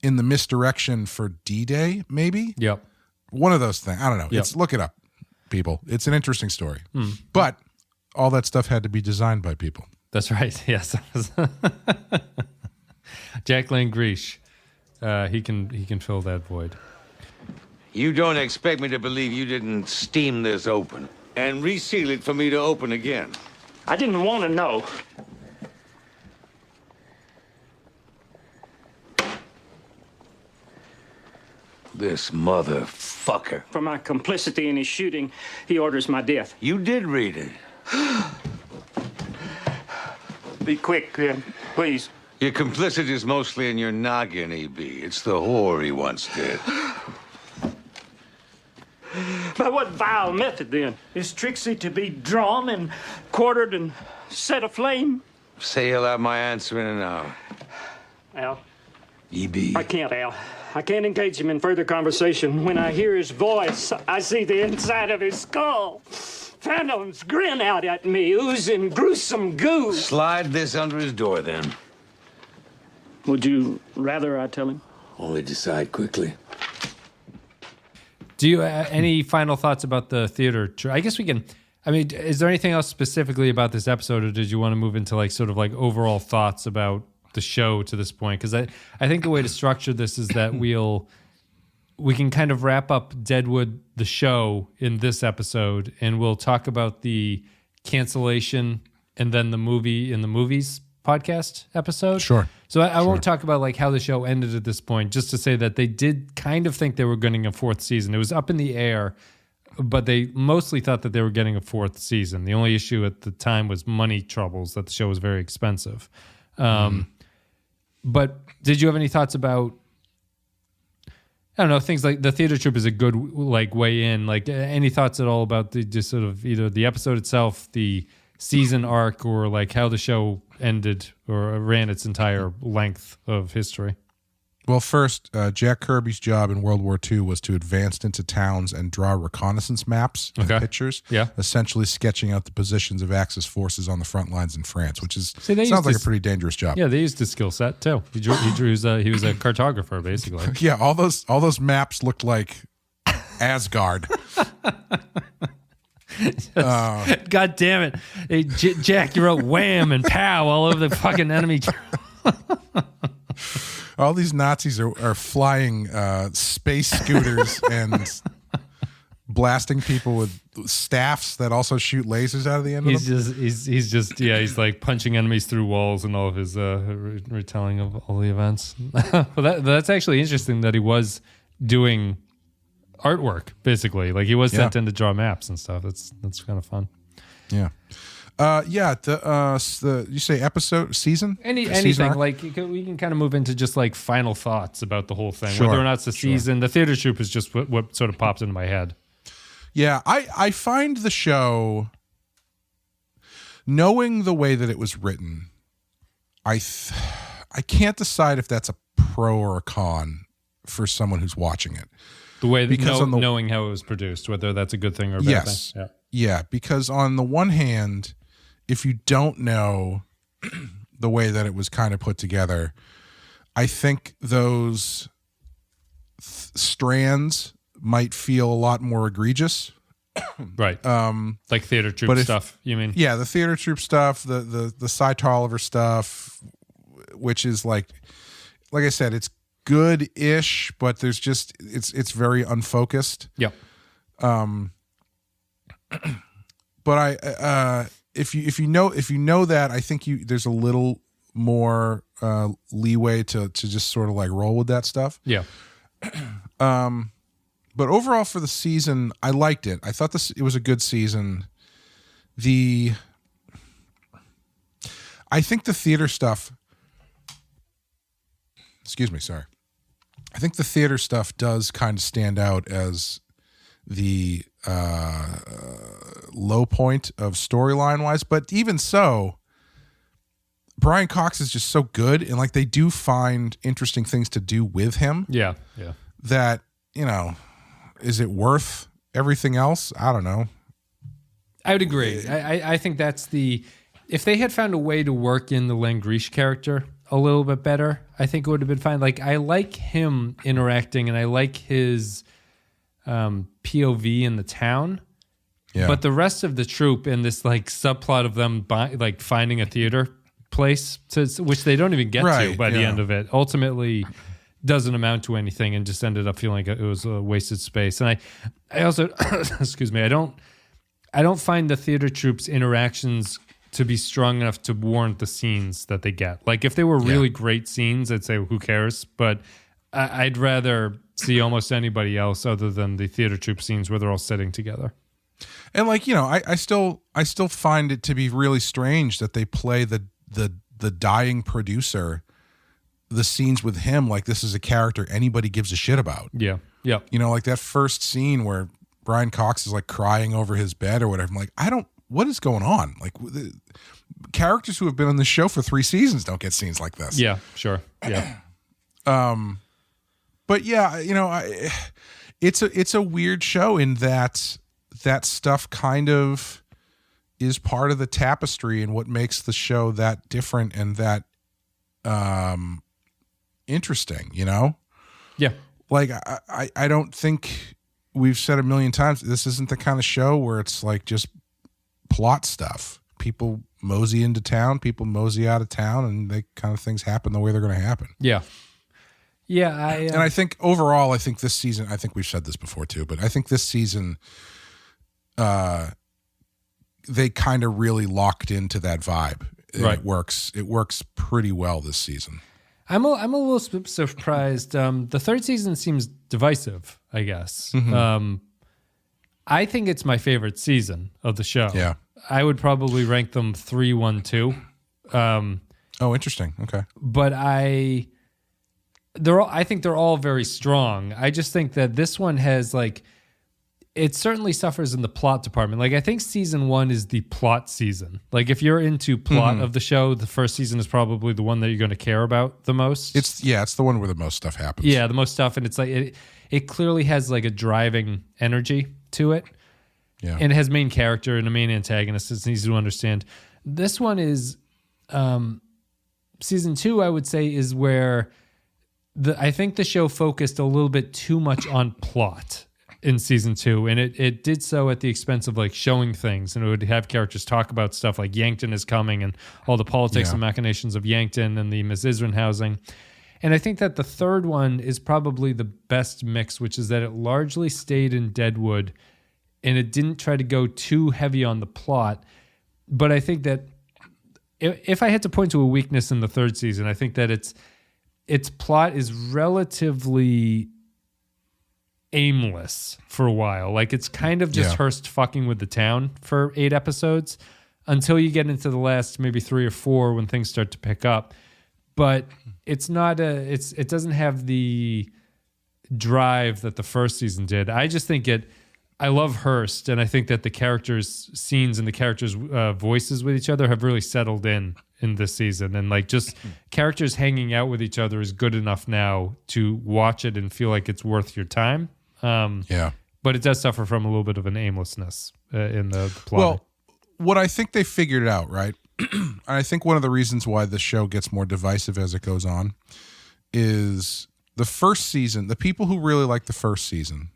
in the misdirection for D-Day, maybe? Yep. One of those things. I don't know. Yep. Look it up, people. It's an interesting story. But all that stuff had to be designed by people. That's right. Yes. Jack Langrish. He can fill that void. You don't expect me to believe you didn't steam this open and reseal it for me to open again? I didn't want to know. This motherfucker. For my complicity in his shooting, he orders my death. You did read it. Be quick, please. Your complicity is mostly in your noggin, E.B. It's the whore he once did. By what vile method, then? Is Trixie to be drawn and quartered and set aflame? Say you'll have my answer in an hour. Al? E.B. I can't, Al. I can't engage him in further conversation. When I hear his voice, I see the inside of his skull. Phantoms grin out at me, oozing gruesome goo. Slide this under his door, then. Would you rather I tell him? Only decide quickly. Do you any final thoughts about the theater? I guess we can. I mean, is there anything else specifically about this episode, or did you want to move into like sort of like overall thoughts about the show to this point? Because I think the way to structure this is that we can kind of wrap up Deadwood the show in this episode, and we'll talk about the cancellation and then the movie in the movies podcast episode. Sure. So I won't talk about like how the show ended at this point, just to say that they did kind of think they were getting a fourth season. It was up in the air, but they mostly thought that they were getting a fourth season. The only issue at the time was money troubles, that the show was very expensive. But did you have any thoughts about, I don't know, things like the theater troupe is a good like way in, like any thoughts at all about the just sort of either the episode itself, the season arc, or like how the show ended or ran its entire length of history? Well, first, Jack Kirby's job in World War II was to advance into towns and draw reconnaissance maps and pictures, essentially sketching out the positions of Axis forces on the front lines in France, which is sounds like a pretty dangerous job. Yeah, they used his skill set too. He was a cartographer, basically. Yeah, all those maps looked like Asgard. God damn it. Hey, Jack, you wrote wham and pow all over the fucking enemy. All these Nazis are flying space scooters and blasting people with staffs that also shoot lasers out of the end of them. He's like punching enemies through walls and all of his retelling of all the events. Well, that's actually interesting that he was doing artwork, basically. Like he was sent in to draw maps and stuff. That's kind of fun. Yeah. The you say episode season? Anything like we can kind of move into just like final thoughts about the whole thing, Sure. whether or not it's the season. The theater troupe is just what sort of pops into my head. Yeah, I find the show, knowing the way that it was written, I can't decide if that's a pro or a con for someone who's watching it. The way that knowing how it was produced, whether that's a good thing or a bad thing. Yeah, because on the one hand, if you don't know the way that it was kind of put together, I think those strands might feel a lot more egregious. Right. Like theater troupe stuff, you mean? Yeah, the theater troupe stuff, the Cy Tolliver stuff, which is like I said, it's good-ish, but there's just it's very unfocused. Yeah. But if you know that, I think there's a little more leeway to just sort of like roll with that stuff. Yeah. But overall for the season, I liked it. I thought it was a good season. I think the theater stuff. Excuse me, sorry. I think the theater stuff does kind of stand out as the low point of storyline wise, but even so, Brian Cox is just so good, and like they do find interesting things to do with him. Yeah. That, is it worth everything else? I don't know. I would agree. I think that's if they had found a way to work in the Langrish character a little bit better, I think it would have been fine. Like I like him interacting, and I like his POV in the town. Yeah. But the rest of the troupe and this like subplot of them like finding a theater place which they don't even get to by the end of it, ultimately doesn't amount to anything and just ended up feeling like it was a wasted space. And I also excuse me, I don't find the theater troupe's interactions to be strong enough to warrant the scenes that they get. Like if they were really great scenes, I'd say who cares? But I'd rather see almost anybody else other than the theater troupe scenes where they're all sitting together. And like, I still find it to be really strange that they play the dying producer, the scenes with him like this is a character anybody gives a shit about. Yeah. Like that first scene where Brian Cox is like crying over his bed or whatever. I'm like, what is going on? Like the characters who have been on the show for 3 seasons don't get scenes like this. Yeah, sure. Yeah. But yeah, it's a weird show in that stuff kind of is part of the tapestry and what makes the show that different and that interesting, Yeah. Like I don't think, we've said a million times, this isn't the kind of show where it's like just plot stuff. People mosey into town, people mosey out of town, and they kind of things happen the way they're going to happen. Yeah. Yeah. And I think overall, I think this season, I think we've said this before too, but I think this season, they kind of really locked into that vibe. Right. It works pretty well this season. I'm a little surprised. The third season seems divisive, I guess. Mm-hmm. I think it's my favorite season of the show. Yeah. I would probably rank them 3, 1, 2. Oh, interesting. Okay. But I think they're all very strong. I just think that this one has it certainly suffers in the plot department. Like, I think season 1 is the plot season. Like, if you're into plot of the show, the first season is probably the one that you're going to care about the most. It's the one where the most stuff happens. Yeah, the most stuff, and it's like it clearly has like a driving energy to it. Yeah. And it has main character and a main antagonist. It's easy to understand. This one is season 2, I would say, is where I think the show focused a little bit too much on plot in season 2, and it did so at the expense of like showing things, and it would have characters talk about stuff like Yankton is coming and all the politics and machinations of Yankton and the Miss Isrin housing. And I think that the third one is probably the best mix, which is that it largely stayed in Deadwood and it didn't try to go too heavy on the plot. But I think that if I had to point to a weakness in the third season, I think that its plot is relatively aimless for a while. Like, it's kind of just Hearst fucking with the town for 8 episodes until you get into the last maybe 3 or 4 when things start to pick up. But it's not it doesn't have the drive that the first season did. I just think I love Hearst, and I think that the characters' scenes and the characters' voices with each other have really settled in this season. And like, just characters hanging out with each other is good enough now to watch it and feel like it's worth your time. But it does suffer from a little bit of an aimlessness in the plot. Well, what I think they figured out, right? And I think one of the reasons why the show gets more divisive as it goes on is the first season, the people who really like the first season,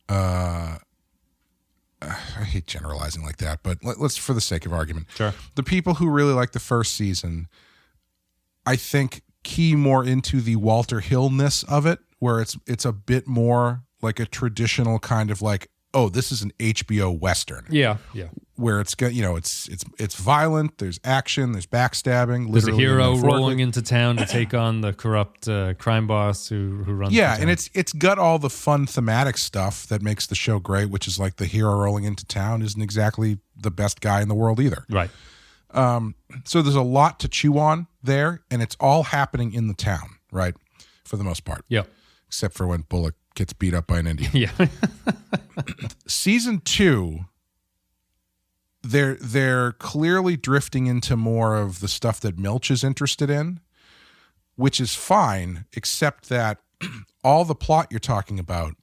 I hate generalizing like that, but let's, for the sake of argument, sure. The people who really like the first season, I think, key more into the Walter Hill-ness of it, where it's a bit more like a traditional kind of like, oh, this is an HBO Western. Yeah. Where it's got, it's violent, there's action, there's backstabbing. There's a hero rolling into town to take on the corrupt crime boss who runs the town. And it's got all the fun thematic stuff that makes the show great, which is like the hero rolling into town isn't exactly the best guy in the world either. Right. So there's a lot to chew on there, and it's all happening in the town, right? For the most part. Yeah. Except for when Bullock gets beat up by an Indian. Yeah. Season 2, they're clearly drifting into more of the stuff that Milch is interested in, which is fine, except that all the plot you're talking about,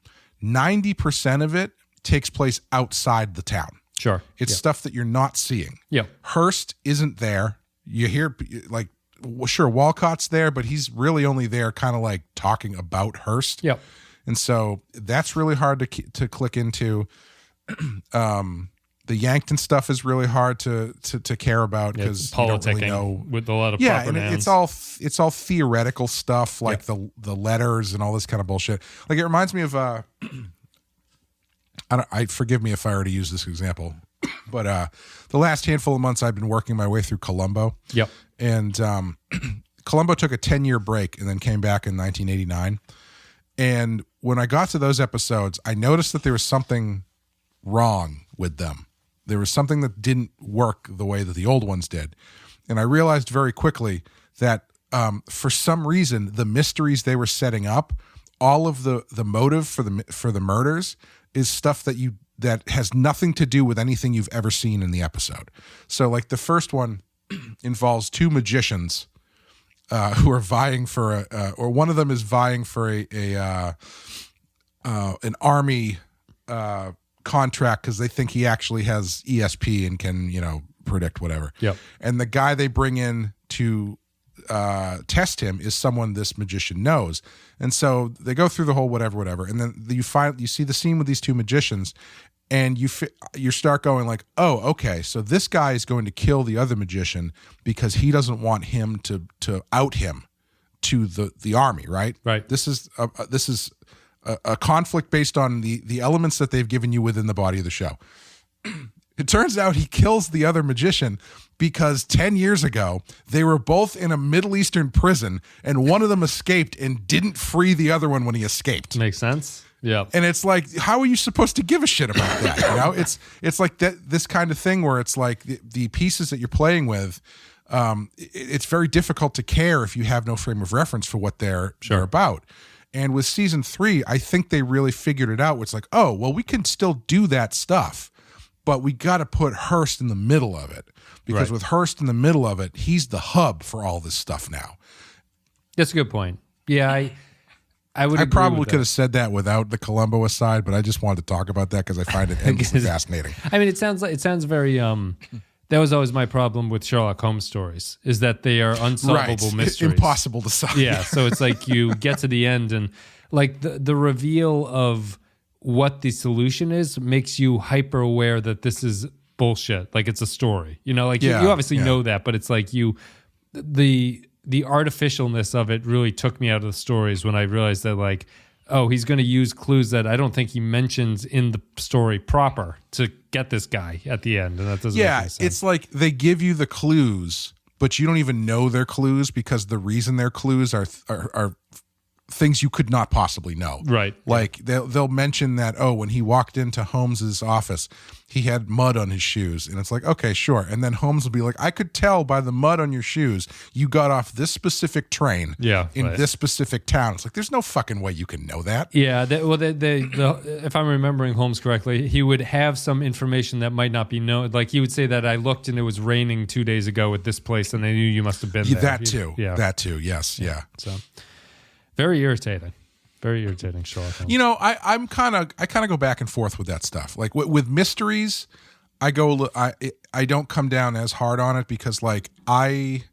90% of it takes place outside the town. Sure. It's stuff that you're not seeing. Yeah. Hearst isn't there. You hear, like, sure, Walcott's there, but he's really only there kind of like talking about Hearst. Yep. And so that's really hard to click into. The Yankton stuff is really hard to care about because you don't really know with a lot of proper and nouns. It's all theoretical stuff like the letters and all this kind of bullshit. Like, it reminds me of I forgive me if I already used this example, but the last handful of months I've been working my way through Columbo. Yep. And Columbo took a 10-year break and then came back in 1989. And when I got to those episodes, I noticed that there was something wrong with them. There was something that didn't work the way that the old ones did. And I realized very quickly that for some reason, the mysteries they were setting up all of the motive for the murders is stuff that has nothing to do with anything you've ever seen in the episode. So like the first one involves two magicians who are vying for or one of them is vying for an army contract because they think he actually has ESP and can, predict whatever. Yep. And the guy they bring in to test him is someone this magician knows. And so they go through the whole whatever. And then you see the scene with these two magicians and you start going like, oh, okay, so this guy is going to kill the other magician because he doesn't want him to out him to the army, right? Right. This is a conflict based on the elements that they've given you within the body of the show. It turns out he kills the other magician because 10 years ago, they were both in a Middle Eastern prison and one of them escaped and didn't free the other one when he escaped. Makes sense. Yeah. And it's like, how are you supposed to give a shit about that? It's like this kind of thing where it's like the pieces that you're playing with, it's very difficult to care if you have no frame of reference for what they're about. And with season 3, I think they really figured it out. It's like, oh, well, we can still do that stuff, but we got to put Hearst in the middle of it because with Hearst in the middle of it, he's the hub for all this stuff now. That's a good point. Yeah, I would. I probably could have said that without the Columbo aside, but I just wanted to talk about that because I find it endlessly fascinating. I mean, it sounds very. That was always my problem with Sherlock Holmes stories, is that they are unsolvable mysteries. Impossible to solve. Yeah, so it's like you get to the end and like the reveal of what the solution is makes you hyper aware that this is bullshit. Like it's a story. You obviously know that, but it's like the artificialness of it really took me out of the stories when I realized that like, oh, he's going to use clues that I don't think he mentions in the story proper to get this guy at the end. And that doesn't make any sense. It's like they give you the clues, but you don't even know they're clues because the reason they're clues are things you could not possibly know. Right. Like they'll mention that, oh, when he walked into Holmes's office, he had mud on his shoes. And it's like, okay, sure. And then Holmes will be like, I could tell by the mud on your shoes, you got off this specific train in this specific town. It's like, there's no fucking way you can know that. Yeah. If I'm remembering Holmes correctly, he would have some information that might not be known. Like he would say that I looked and it was raining 2 days ago at this place and I knew you must have been there. That too. Yeah. That too. Yes. Yeah. So very irritating. Very irritating, Sherlock Holmes. I kind of go back and forth with that stuff. Like with mysteries, I don't come down as hard on it because like I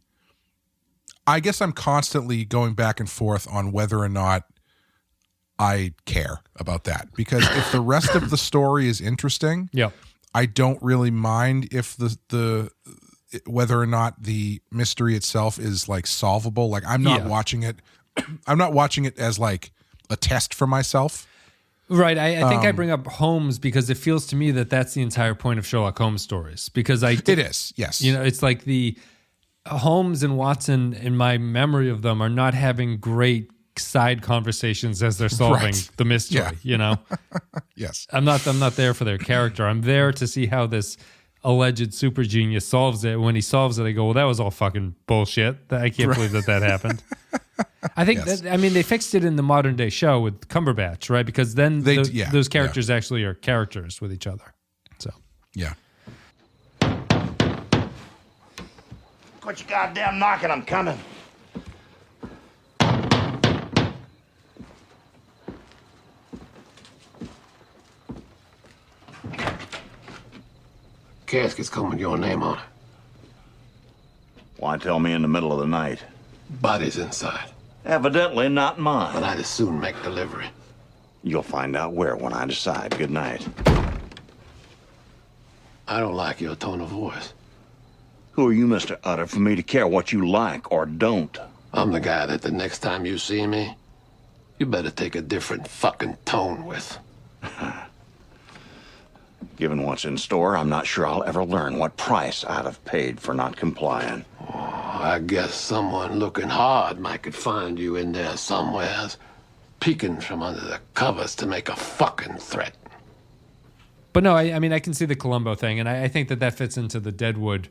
guess I'm constantly going back and forth on whether or not I care about that. Because if the rest of the story is interesting, I don't really mind if the whether or not the mystery itself is like solvable. Like I'm not watching it. I'm not watching it as like a test for myself. Right. I think I bring up Holmes because it feels to me that that's the entire point of Sherlock Holmes stories. Because it is, yes. It's like the Holmes and Watson, in my memory of them, are not having great side conversations as they're solving the mystery. Yes. I'm not there for their character. I'm there to see how this alleged super genius solves it. When he solves it, I go, well, that was all fucking bullshit. I can't believe that happened. I think they fixed it in the modern day show with Cumberbatch, right? Because then those characters actually are characters with each other. So yeah. Quit your goddamn knocking, I'm coming. Casket's come with your name on it. Why tell me in the middle of the night? Body's inside. Evidently not mine. But I'd as soon make delivery. You'll find out where when I decide. Good night. I don't like your tone of voice. Who are you, Mr. Utter, for me to care what you like or don't? I'm the guy that the next time you see me, you better take a different fucking tone with. Given what's in store, I'm not sure I'll ever learn what price I'd have paid for not complying. I guess someone looking hard might could find you in there somewheres, peeking from under the covers to make a fucking threat. But no, I can see the Columbo thing, and I think that fits into the Deadwood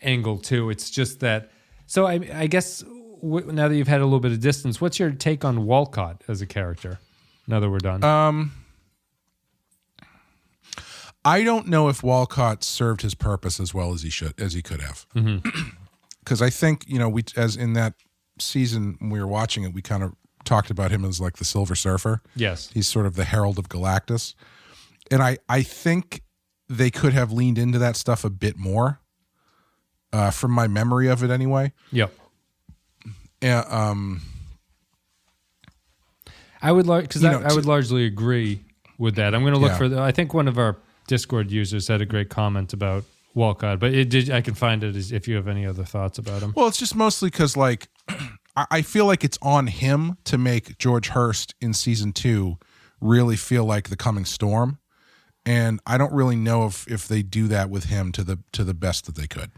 angle too. It's just that, so I guess now that you've had a little bit of distance, what's your take on Walcott as a character? Now that we're done. I don't know if Walcott served his purpose as well as he could have. Because I think, as in that season when we were watching it, we kind of talked about him as like the Silver Surfer. Yes. He's sort of the herald of Galactus. And I think they could have leaned into that stuff a bit more, from my memory of it anyway. Yep. I would I would largely agree with that. I'm going to look for I think one of our Discord users had a great comment about Walcott, but I can find it if you have any other thoughts about him. Well, it's just mostly because like I feel like it's on him to make George Hurst in season 2 really feel like the coming storm, and I don't really know if they do that with him to the best that they could.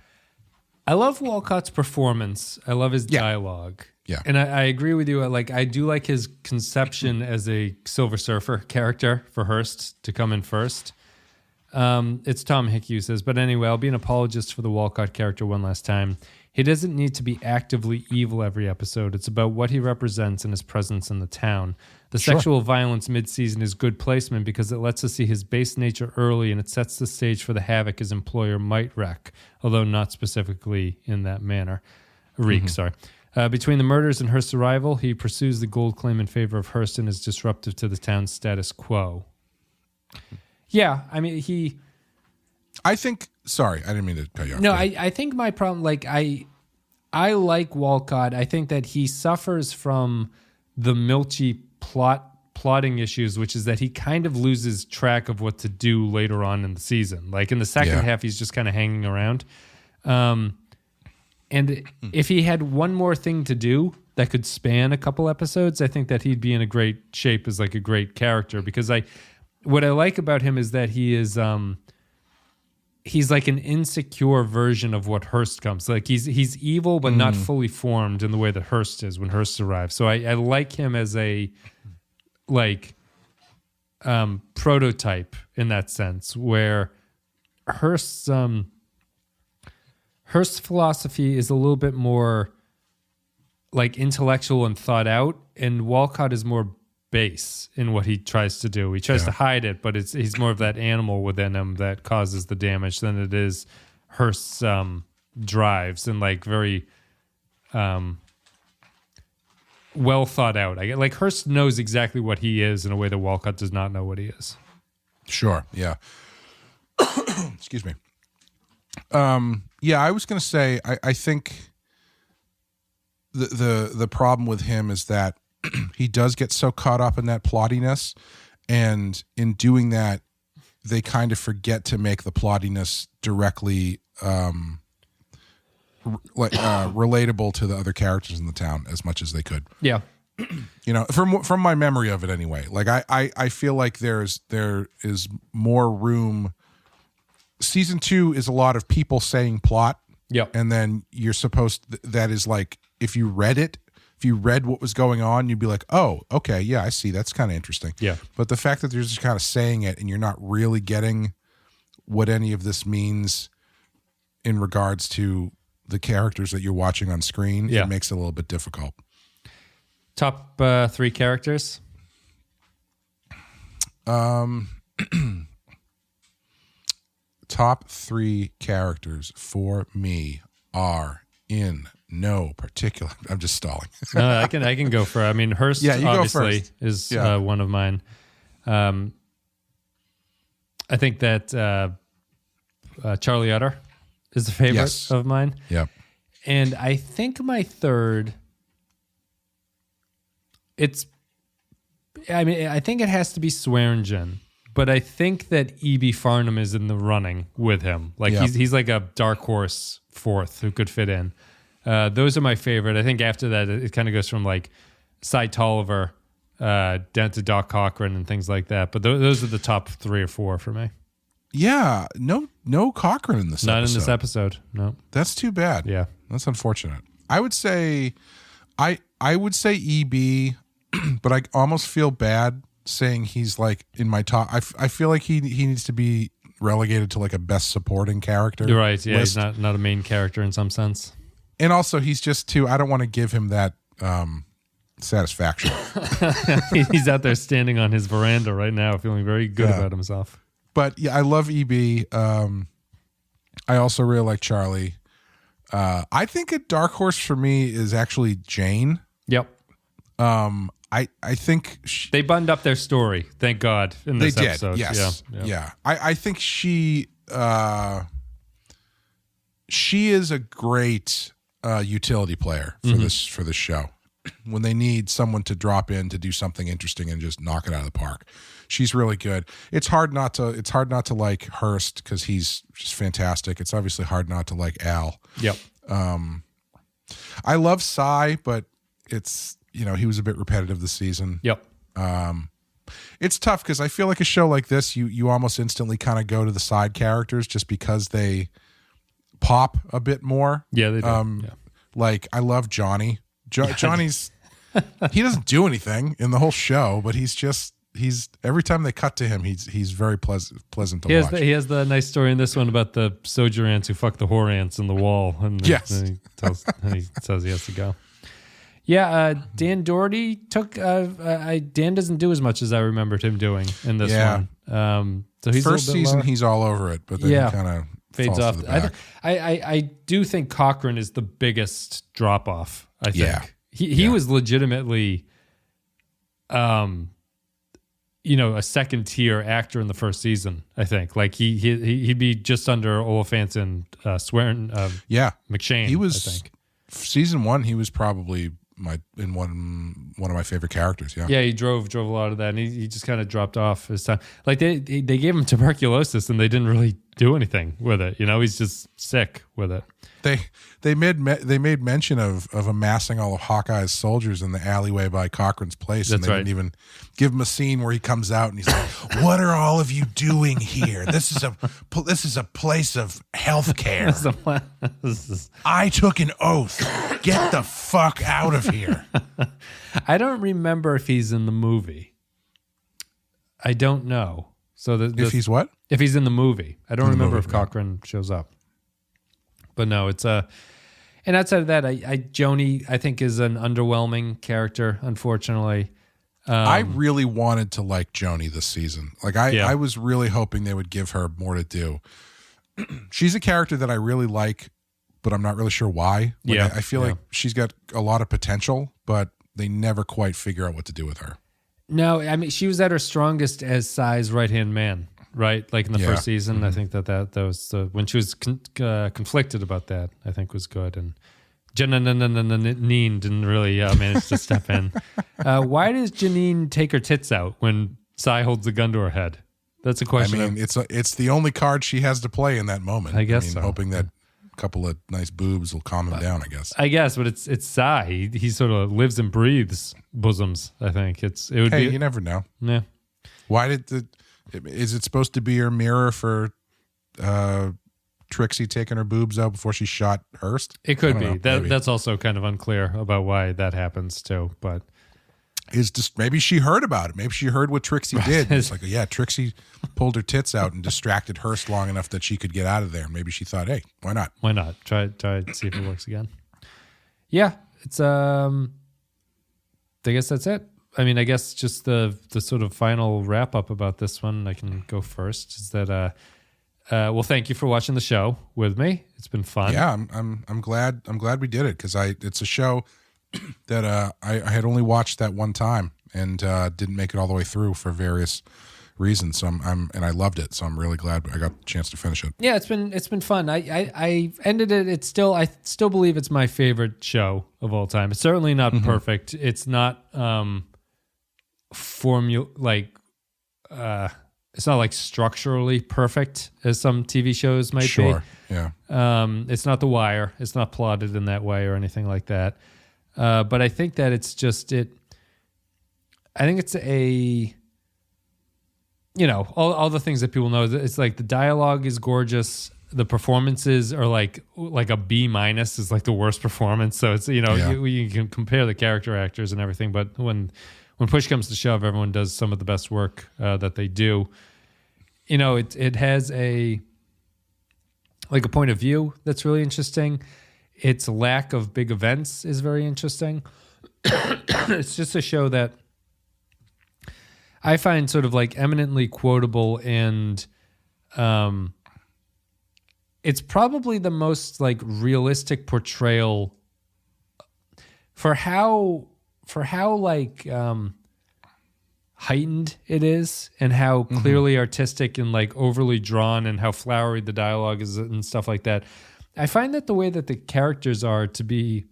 I love Walcott's performance. I love his dialogue. Yeah. And I agree with you. I do like his conception as a Silver Surfer character for Hearst to come in first. It's Tom Hickey who says, but anyway, I'll be an apologist for the Walcott character one last time. He doesn't need to be actively evil every episode. It's about what he represents and his presence in the town. The sexual violence mid-season is good placement because it lets us see his base nature early and it sets the stage for the havoc his employer might wreak, although not specifically in that manner. Between the murders and Hearst's arrival, he pursues the gold claim in favor of Hearst and is disruptive to the town's status quo. Yeah, I mean, sorry, I didn't mean to cut you off. No, I think my problem, I like Walcott. I think that he suffers from the Milchy plotting issues, which is that he kind of loses track of what to do later on in the season. Like in the second half, he's just kind of hanging around. And if he had one more thing to do that could span a couple episodes, I think that he'd be in a great shape as like a great character, because what I like about him is that he is he's like an insecure version of what Hearst comes. Like he's evil but not fully formed in the way that Hearst is when Hearst arrives. So I like him as a prototype in that sense, where Hearst's philosophy is a little bit more like intellectual and thought out, and Walcott is more base in what he tries to do. He tries to hide it, but he's more of that animal within him that causes the damage than it is Hearst's drives and like very well thought out. Like Hearst knows exactly what he is in a way that Walcott does not know what he is. Sure. Yeah. Excuse me. I was going to say, I think the problem with him is that he does get so caught up in that plottiness, and in doing that, they kind of forget to make the plottiness directly relatable to the other characters in the town as much as they could. Yeah. From my memory of it anyway. Like I feel like there is more room. Season 2 is a lot of people saying plot. Yep. And then you're that is like, if you read what was going on, you'd be like, oh, okay, yeah, I see. That's kind of interesting. Yeah. But the fact that they're just kind of saying it and you're not really getting what any of this means in regards to the characters that you're watching on screen, it makes it a little bit difficult. Top 3 characters? Top 3 characters for me are in no particular. I'm just stalling. No, I can go for. I mean, Hearst obviously is one of mine. I think that Charlie Utter is a favorite of mine. Yep. And I think my third. I think it has to be Swearengen. But I think that E.B. Farnham is in the running with him. Like he's like a dark horse fourth who could fit in. Those are my favorite. I think after that, it kind of goes from like Cy Tolliver down to Doc Cochran and things like that. But those are the top 3 or 4 for me. Yeah, no Cochran in this episode. Not in this episode, no. That's too bad. Yeah. That's unfortunate. I would say E.B., but I almost feel bad saying he's like in my top. I feel like he needs to be relegated to like a best supporting character. You're right. Yeah, list. He's not a main character in some sense. And also, he's just too. I don't want to give him that satisfaction. He's out there standing on his veranda right now, feeling very good about himself. But yeah, I love EB. I also really like Charlie. I think a dark horse for me is actually Jane. Yep. I think they buttoned up their story. Thank God. In this episode. Yes. Yeah. I think she is a great utility player for this show. When they need someone to drop in to do something interesting and just knock it out of the park, she's really good. It's hard not to like Hearst because he's just fantastic. It's obviously hard not to like Al. Yep. I love Cy, but it's, he was a bit repetitive this season. Yep. It's tough because I feel like a show like this, you almost instantly kind of go to the side characters just because they pop a bit more. Yeah, they do. Like I love Johnny. Johnny's he doesn't do anything in the whole show, but he's every time they cut to him, he's very pleasant to watch. He has the nice story in this one about the soldier ants who fuck the whore ants in the wall, and then he says he has to go. Yeah, Dan Doherty took. Dan doesn't do as much as I remembered him doing in this one. So he's first season he's all over it, but then he kind of fades off. I do think Cochran is the biggest drop off. I think he was legitimately, a second tier actor in the first season. I think like he'd be just under Oliphant and Swearengen. McShane. He was. I think season 1. He was probably one of my favorite characters. Yeah, he drove a lot of that, and he just kind of dropped off his time. Like they gave him tuberculosis, and they didn't really do anything with it. He's just sick with it. They made mention of amassing all of Hawkeye's soldiers in the alleyway by Cochran's place, and they didn't even give him a scene where he comes out and he's like, "What are all of you doing here? This is a place of health care. I took an oath. Get the fuck out of here." I don't remember if he's in the movie. I don't know. So if he's what? If he's in the movie, I don't remember if Cochran shows up. But no, it's and outside of that, Joni I think is an underwhelming character. Unfortunately, I really wanted to like Joni this season. Like I was really hoping they would give her more to do. She's a character that I really like, but I'm not really sure why. I feel like she's got a lot of potential, but they never quite figure out what to do with her. No, I mean she was at her strongest as Cy's right-hand man. Right, like in the first season, I think that was when she was conflicted about that. I think was good, and Janine didn't really manage to step in. Why does Janine take her tits out when Cy holds the gun to her head? That's a question. I mean, it's the only card she has to play in that moment. I guess so. Hoping that a couple of nice boobs will calm him down. I guess, but it's Cy. He sort of lives and breathes bosoms. I think it would be. You never know. Yeah. Why is it supposed to be her mirror for Trixie taking her boobs out before she shot Hearst? It could be. That's also kind of unclear about why that happens too. But is just maybe she heard about it. Maybe she heard what Trixie did. It's like, Trixie pulled her tits out and distracted Hearst long enough that she could get out of there. Maybe she thought, hey, why not? Why not? Try to see if it works again. Yeah, it's I guess that's it. I mean, I guess just the sort of final wrap up about this one, I can go first, is that well, thank you for watching the show with me. It's been fun. Yeah, I'm glad we did it because it's a show that I had only watched that one time and didn't make it all the way through for various reasons. So and I loved it. So I'm really glad I got the chance to finish it. Yeah, it's been fun. I ended it. I still believe it's my favorite show of all time. It's certainly not perfect. It's not it's not like structurally perfect as some TV shows might be. Yeah. It's not The Wire. It's not plotted in that way or anything like that. But I think that it's just I think it's all the things that people know. It's like the dialogue is gorgeous. The performances are like a B- is like the worst performance. So it's you can compare the character actors and everything, but when push comes to shove, everyone does some of the best work that they do. It has a point of view that's really interesting. its lack of big events is very interesting. It's just a show that I find sort of like eminently quotable, and it's probably the most like realistic portrayal for how like heightened it is, and how clearly artistic and like overly drawn, and how flowery the dialogue is and stuff like that. I find that the way that the characters are to be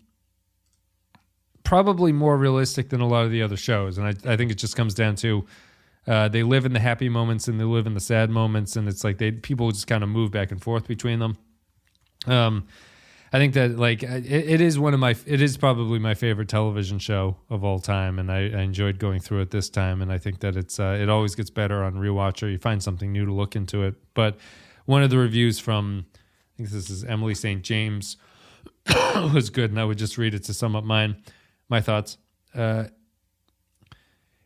probably more realistic than a lot of the other shows. And I think it just comes down to they live in the happy moments and they live in the sad moments, and it's like people just kind of move back and forth between them. I think that like it is probably my favorite television show of all time, and I enjoyed going through it this time, and I think that it always gets better on rewatch, or you find something new to look into it. But one of the reviews from, I think this is Emily St. James, was good, and I would just read it to sum up my thoughts.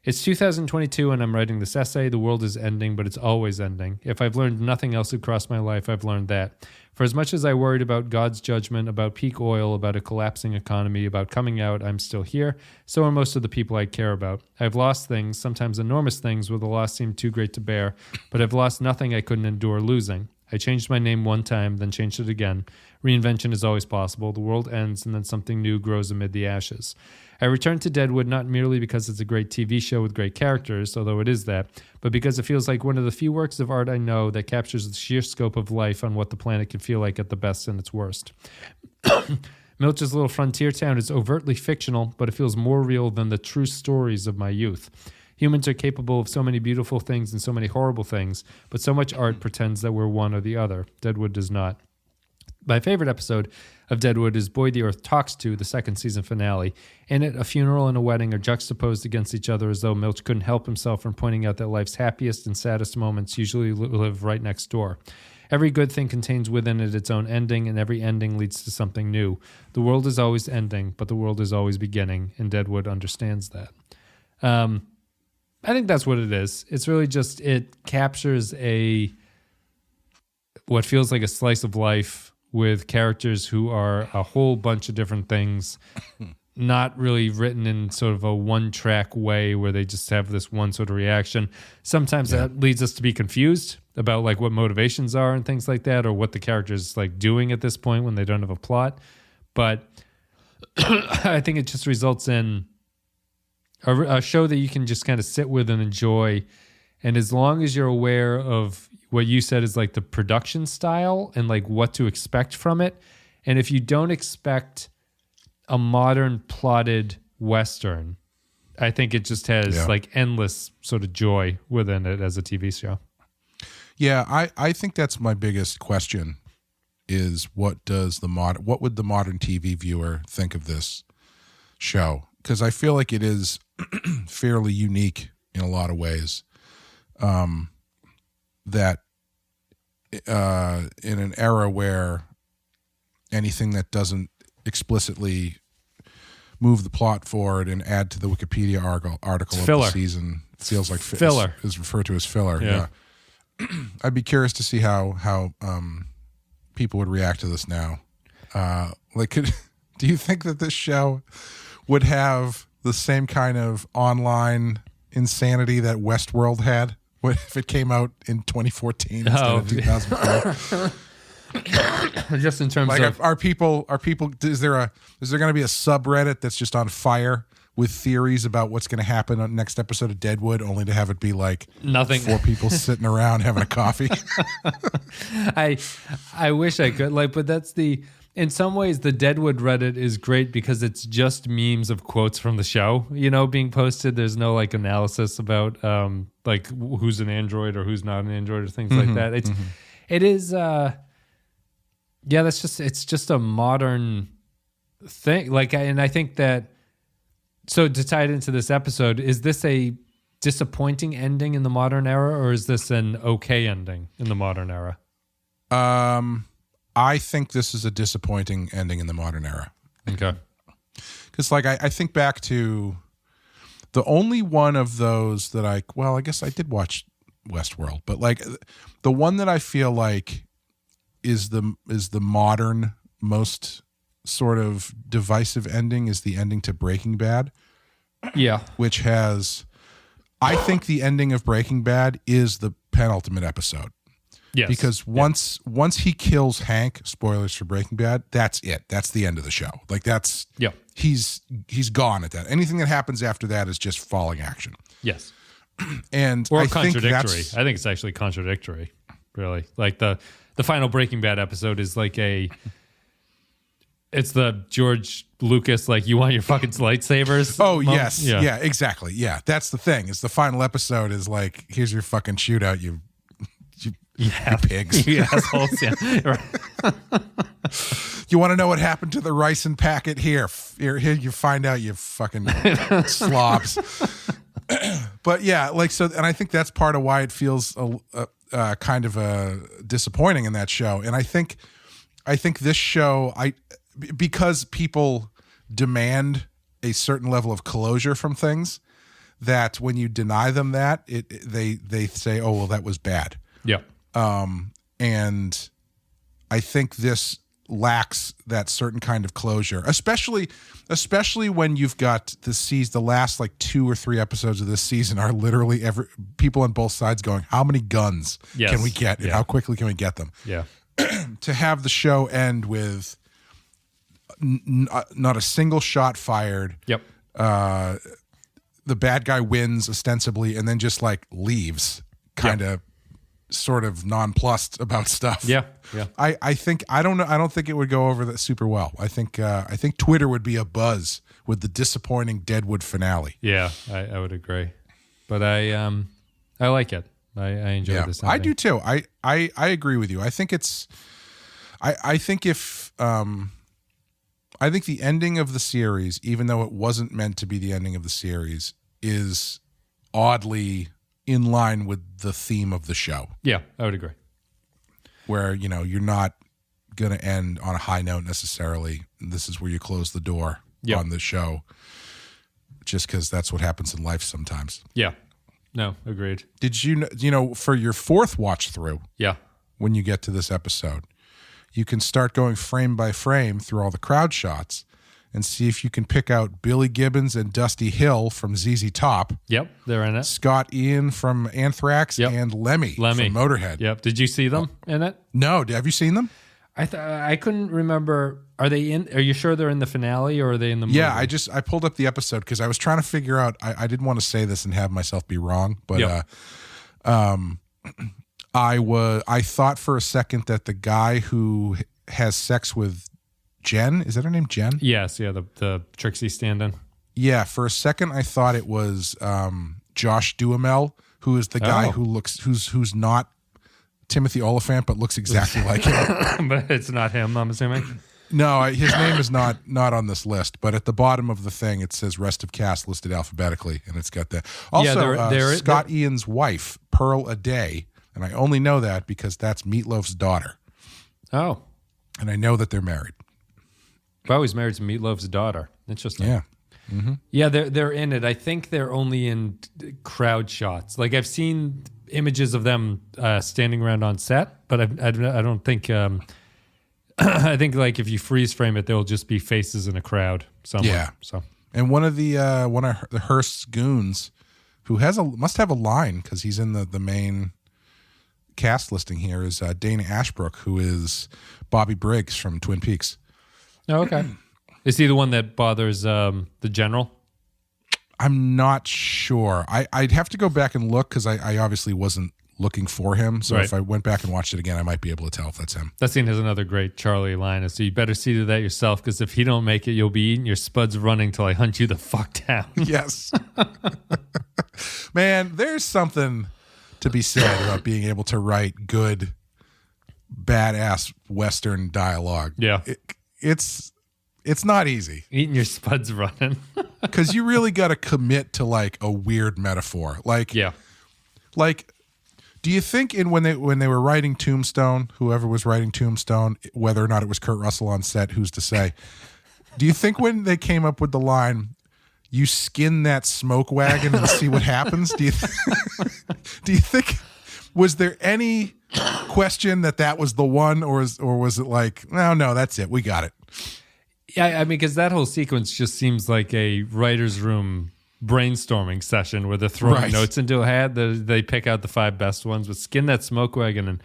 It's 2022 and I'm writing this essay. The world is ending, but it's always ending. If I've learned nothing else across my life, I've learned that. For as much as I worried about God's judgment, about peak oil, about a collapsing economy, about coming out, I'm still here. So are most of the people I care about. I've lost things, sometimes enormous things where the loss seemed too great to bear, but I've lost nothing I couldn't endure losing. I changed my name one time, then changed it again. Reinvention is always possible. The world ends and then something new grows amid the ashes. I returned to Deadwood not merely because it's a great TV show with great characters, although it is that, but because it feels like one of the few works of art I know that captures the sheer scope of life on what the planet can feel like at the best and its worst. Milch's little frontier town is overtly fictional, but it feels more real than the true stories of my youth. Humans are capable of so many beautiful things and so many horrible things, but so much art pretends that we're one or the other. Deadwood does not. My favorite episode of Deadwood is Boy the Earth Talks To, the second season finale. In it, a funeral and a wedding are juxtaposed against each other as though Milch couldn't help himself from pointing out that life's happiest and saddest moments usually live right next door. Every good thing contains within it its own ending, and every ending leads to something new. The world is always ending, but the world is always beginning, and Deadwood understands that. I think that's what it is. It's really just, it captures what feels like a slice of life with characters who are a whole bunch of different things, not really written in sort of a one-track way where they just have this one sort of reaction. Sometimes that leads us to be confused about like what motivations are and things like that, or what the character's like doing at this point when they don't have a plot. But I think it just results in a show that you can just kind of sit with and enjoy. And as long as you're aware of what you said is like the production style and like what to expect from it, and if you don't expect a modern plotted Western, I think it just has like endless sort of joy within it as a TV show. Yeah, I think that's my biggest question is what would the modern TV viewer think of this show? Because I feel like it is fairly unique in a lot of ways. That in an era where anything that doesn't explicitly move the plot forward and add to the Wikipedia article of the season feels like filler is referred to as filler. Yeah. I'd be curious to see how people would react to this now. Do you think that this show would have the same kind of online insanity that Westworld had? What if it came out in 2014 instead of 2004? Just in terms of are people is there going to be a subreddit that's just on fire with theories about what's going to happen on the next episode of Deadwood, only to have it be like nothing, 4 people sitting around having a coffee? I wish I could, but in some ways the Deadwood Reddit is great because it's just memes of quotes from the show, being posted. There's no like analysis about like who's an android or who's not an android or things like that. It is it's just a modern thing. And I think that, so to tie it into this episode, is this a disappointing ending in the modern era, or is this an okay ending in the modern era? I think this is a disappointing ending in the modern era. Okay. Because I think back to the only one of those that I guess I did watch Westworld, but like the one that I feel like is the modern most sort of divisive ending is the ending to Breaking Bad. Yeah. Which has, I think the ending of Breaking Bad is the penultimate episode. Yes. Because once he kills Hank, spoilers for Breaking Bad, that's it. That's the end of the show. Like that's, he's gone at that. Anything that happens after that is just falling action. Yes. And or I contradictory. think I think it's actually contradictory, really. Like the final Breaking Bad episode is like it's the George Lucas, like, you want your fucking lightsabers? Oh, yes. Yeah, exactly. Yeah, that's the thing. Is the final episode is like, here's your fucking shootout, you pigs. You assholes, yeah. Right. You want to know what happened to the ricin packet? Here you find out, you fucking slobs. But yeah, like, so, and I think that's part of why it feels kind of disappointing in that show. And I think this show, because people demand a certain level of closure from things, that when you deny them that, they say, oh, well, that was bad. Yeah. And I think this lacks that certain kind of closure, especially when you've got the last like 2 or 3 episodes of this season are literally people on both sides going, how many guns can we get and how quickly can we get them? Yeah. To have the show end with not a single shot fired. Yep. The bad guy wins ostensibly and then just like leaves, kind of sort of nonplussed about stuff. Yeah. Yeah. I don't think it would go over that super well. I think Twitter would be abuzz with the disappointing Deadwood finale. Yeah, I would agree. But I like it. I enjoy this. I do too. I agree with you. I think the ending of the series, even though it wasn't meant to be the ending of the series, is oddly in line with the theme of the show. Yeah, I would agree. Where, you're not going to end on a high note necessarily. This is where you close the door on the show, just because that's what happens in life sometimes. Yeah. No, agreed. Did you for your 4th watch through? Yeah. When you get to this episode, you can start going frame by frame through all the crowd shots and see if you can pick out Billy Gibbons and Dusty Hill from ZZ Top. Yep, they're in it. Scott Ian from Anthrax and Lemmy from Motorhead. Yep. Did you see them in it? No. Have you seen them? I couldn't remember. Are you sure they're in the finale or are they in the movie? Yeah, I pulled up the episode because I was trying to figure out. I didn't want to say this and have myself be wrong, but I thought for a second that the guy who has sex with Jen, is that her name, Jen? Yes, yeah, the Trixie stand-in. Yeah, for a second I thought it was Josh Duhamel, who is the guy who's not Timothy Oliphant but looks exactly like him. But it's not him, I'm assuming. No, his name is not on this list, but at the bottom of the thing it says rest of cast listed alphabetically, and it's got that. Also, Scott Ian's wife, Pearl Aday, and I only know that because that's Meatloaf's daughter. Oh. And I know that they're married. Oh, he's married to Meatloaf's daughter. Interesting. Yeah. Mm-hmm. Yeah, they're in it. I think they're only in crowd shots. Like, I've seen images of them standing around on set, but I don't think... I think, like, if you freeze frame it, there'll just be faces in a crowd somewhere. Yeah. So, and one of the Hearst's goons, who must have a line because he's in the main cast listing here, is Dana Ashbrook, who is Bobby Briggs from Twin Peaks. Oh, okay. Is he the one that bothers the general? I'm not sure. I'd have to go back and look because I obviously wasn't looking for him. So if I went back and watched it again, I might be able to tell if that's him. That scene has another great Charlie line. So you better see to that yourself, because if he don't make it, you'll be eating your spuds running till I hunt you the fuck down. Yes. Man, there's something to be said about being able to write good, badass Western dialogue. Yeah. It's not easy. Eating your spuds running. Because you really got to commit to like a weird metaphor. Like, do you think when they were writing Tombstone, whoever was writing Tombstone, whether or not it was Kurt Russell on set, who's to say? Do you think when they came up with the line, "You skin that smoke wagon and see what happens"? Do you think was there any question that was the one, or was it like, no, that's it, we got it? Yeah, I mean, because that whole sequence just seems like a writer's room brainstorming session where they're throwing notes into a hat. They pick out the 5 best ones, but skin that smoke wagon and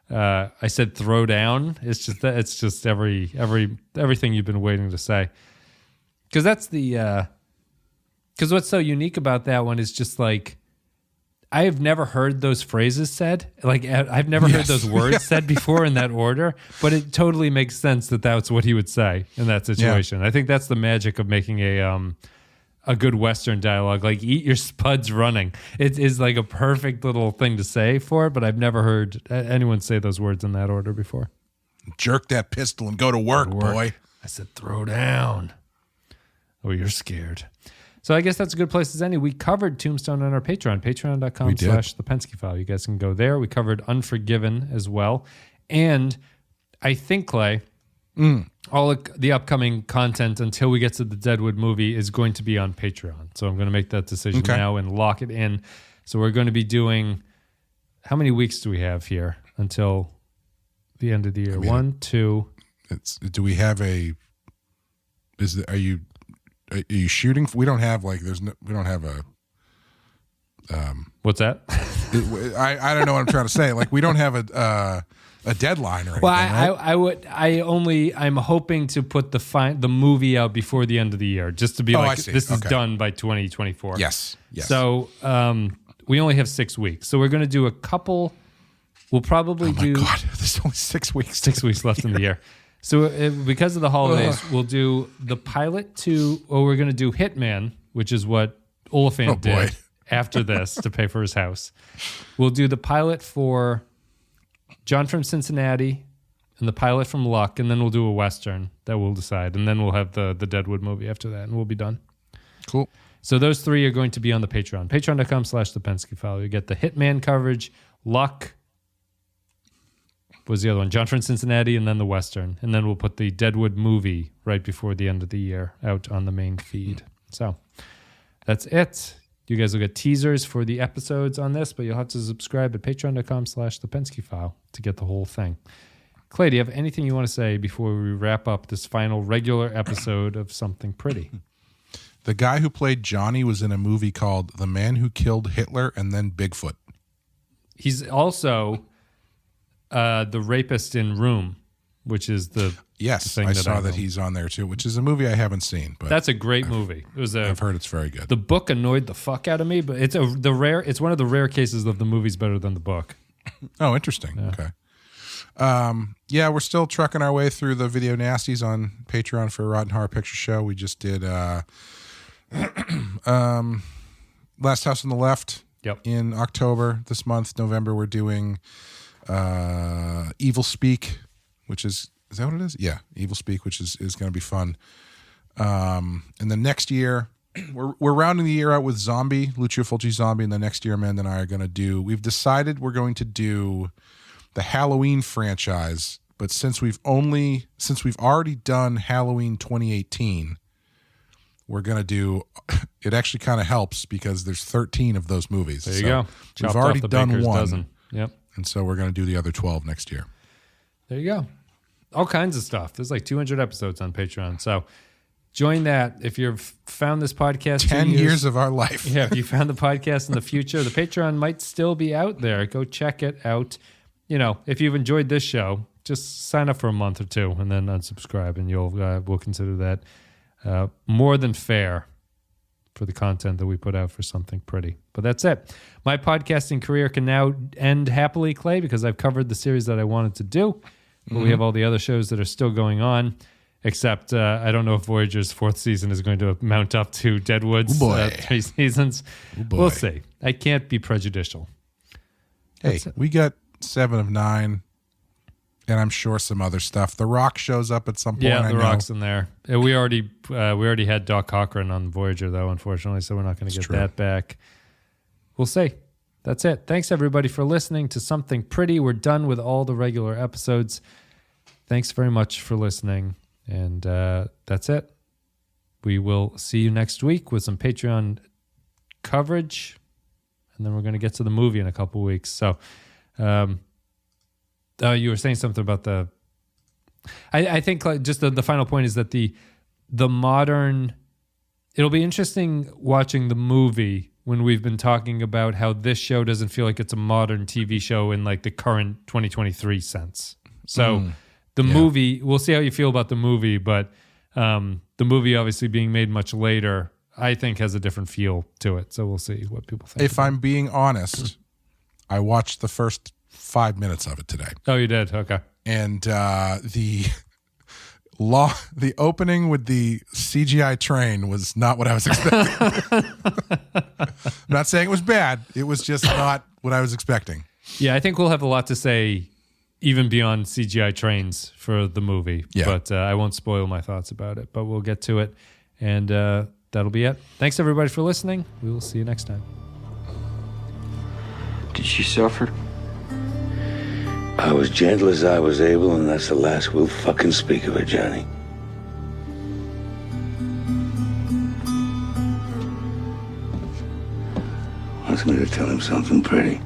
I said throw down. It's just everything you've been waiting to say. Because that's because what's so unique about that one is just like I have never heard those phrases said. Like I've never heard those words said before in that order, but it totally makes sense that that's what he would say in that situation. I think that's the magic of making a good Western dialogue, like eat your spuds running. It is like a perfect little thing to say for it, but I've never heard anyone say those words in that order before. Jerk that pistol and go to work, boy. I said, throw down. Oh, you're scared. So I guess that's a good place as any. We covered Tombstone on our Patreon, patreon.com/The File. You guys can go there. We covered Unforgiven as well. And I think, Clay, all the upcoming content until we get to the Deadwood movie is going to be on Patreon. So I'm going to make that decision now and lock it in. So we're going to be doing, how many weeks do we have here until the end of the year? I mean, 1, 2. Do we have are you shooting? We don't have we don't have a. What's that? I don't know what I'm trying to say. Like we don't have a deadline or anything. Well, I'm hoping to put the movie out before the end of the year, just to be this is done by 2024. Yes. So we only have 6 weeks, so we're going to do a couple. We'll probably do. Oh my God, there's only 6 weeks. 6 weeks left in the year. So because of the holidays, we'll do the pilot to. Well, we're going to do Hitman, which is what Oliphant did after this to pay for his house. We'll do the pilot for John from Cincinnati and the pilot from Luck, and then we'll do a Western that we'll decide. And then we'll have the Deadwood movie after that, and we'll be done. Cool. So those 3 are going to be on the Patreon. Patreon.com/The File. You get the Hitman coverage, Luck was the other one, John from Cincinnati, and then the Western. And then we'll put the Deadwood movie right before the end of the year out on the main feed. So that's it. You guys will get teasers for the episodes on this, but you'll have to subscribe at patreon.com/The File to get the whole thing. Clay, do you have anything you want to say before we wrap up this final regular episode of Something Pretty? The guy who played Johnny was in a movie called The Man Who Killed Hitler and Then Bigfoot. He's also the rapist in Room, which is the I saw that he's on there too, which is a movie I haven't seen. But that's a great movie. I've heard it's very good. The book annoyed the fuck out of me, but it's one of the rare cases of the movie's better than the book. Oh, interesting. Yeah. Okay. We're still trucking our way through the video nasties on Patreon for Rotten Horror Picture Show. We just did Last House on the Left in October. This month, November, we're doing Evil Speak, which is that what it is? Yeah, Evil Speak, which is going to be fun. And then next year, we're rounding the year out with Zombie, Lucio Fulci Zombie, and the next year, Amanda and I are going to do. We've decided we're going to do the Halloween franchise, but since we've already done Halloween 2018, we're going to do. It actually kind of helps because there's 13 of those movies. There you go. We've already done one. Dozen. Yep. And so we're going to do the other 12 next year. There you go. All kinds of stuff. There's like 200 episodes on Patreon. So join that. If you've found this podcast 10 years of our life. Yeah, if you found the podcast in the future, the Patreon might still be out there. Go check it out. You know, if you've enjoyed this show, just sign up for a month or 2 and then unsubscribe, and we'll consider that more than fair for the content that we put out for Something Pretty. But that's it. My podcasting career can now end happily, Clay, because I've covered the series that I wanted to do. But we have all the other shows that are still going on, except I don't know if Voyager's 4th season is going to mount up to Deadwood's 3 seasons. We'll see. I can't be prejudicial. Hey, we got 7 of 9, and I'm sure some other stuff. The Rock shows up at some point. Yeah, The Rock's in there. We already had Doc Cochran on Voyager, though, unfortunately, so we're not going to get that back. We'll see. That's it. Thanks, everybody, for listening to Something Pretty. We're done with all the regular episodes. Thanks very much for listening, and that's it. We will see you next week with some Patreon coverage, and then we're going to get to the movie in a couple weeks. So you were saying something about the... I think just the final point is that the the modern... It'll be interesting watching the movie when we've been talking about how this show doesn't feel like it's a modern TV show in like the current 2023 sense. So the movie, we'll see how you feel about the movie, but the movie obviously being made much later, I think has a different feel to it. So we'll see what people think. If I'm being honest, I watched the first 5 minutes of it today. Oh, you did? Okay. And the opening with the CGI train was not what I was expecting. I'm not saying it was bad. It was just not what I was expecting. Yeah, I think we'll have a lot to say even beyond CGI trains for the movie. Yeah. But I won't spoil my thoughts about it, but we'll get to it. And that'll be it. Thanks, everybody, for listening. We will see you next time. Did she suffer? I was gentle as I was able, and that's the last we'll fucking speak of it, Johnny. Wants me to tell him something pretty.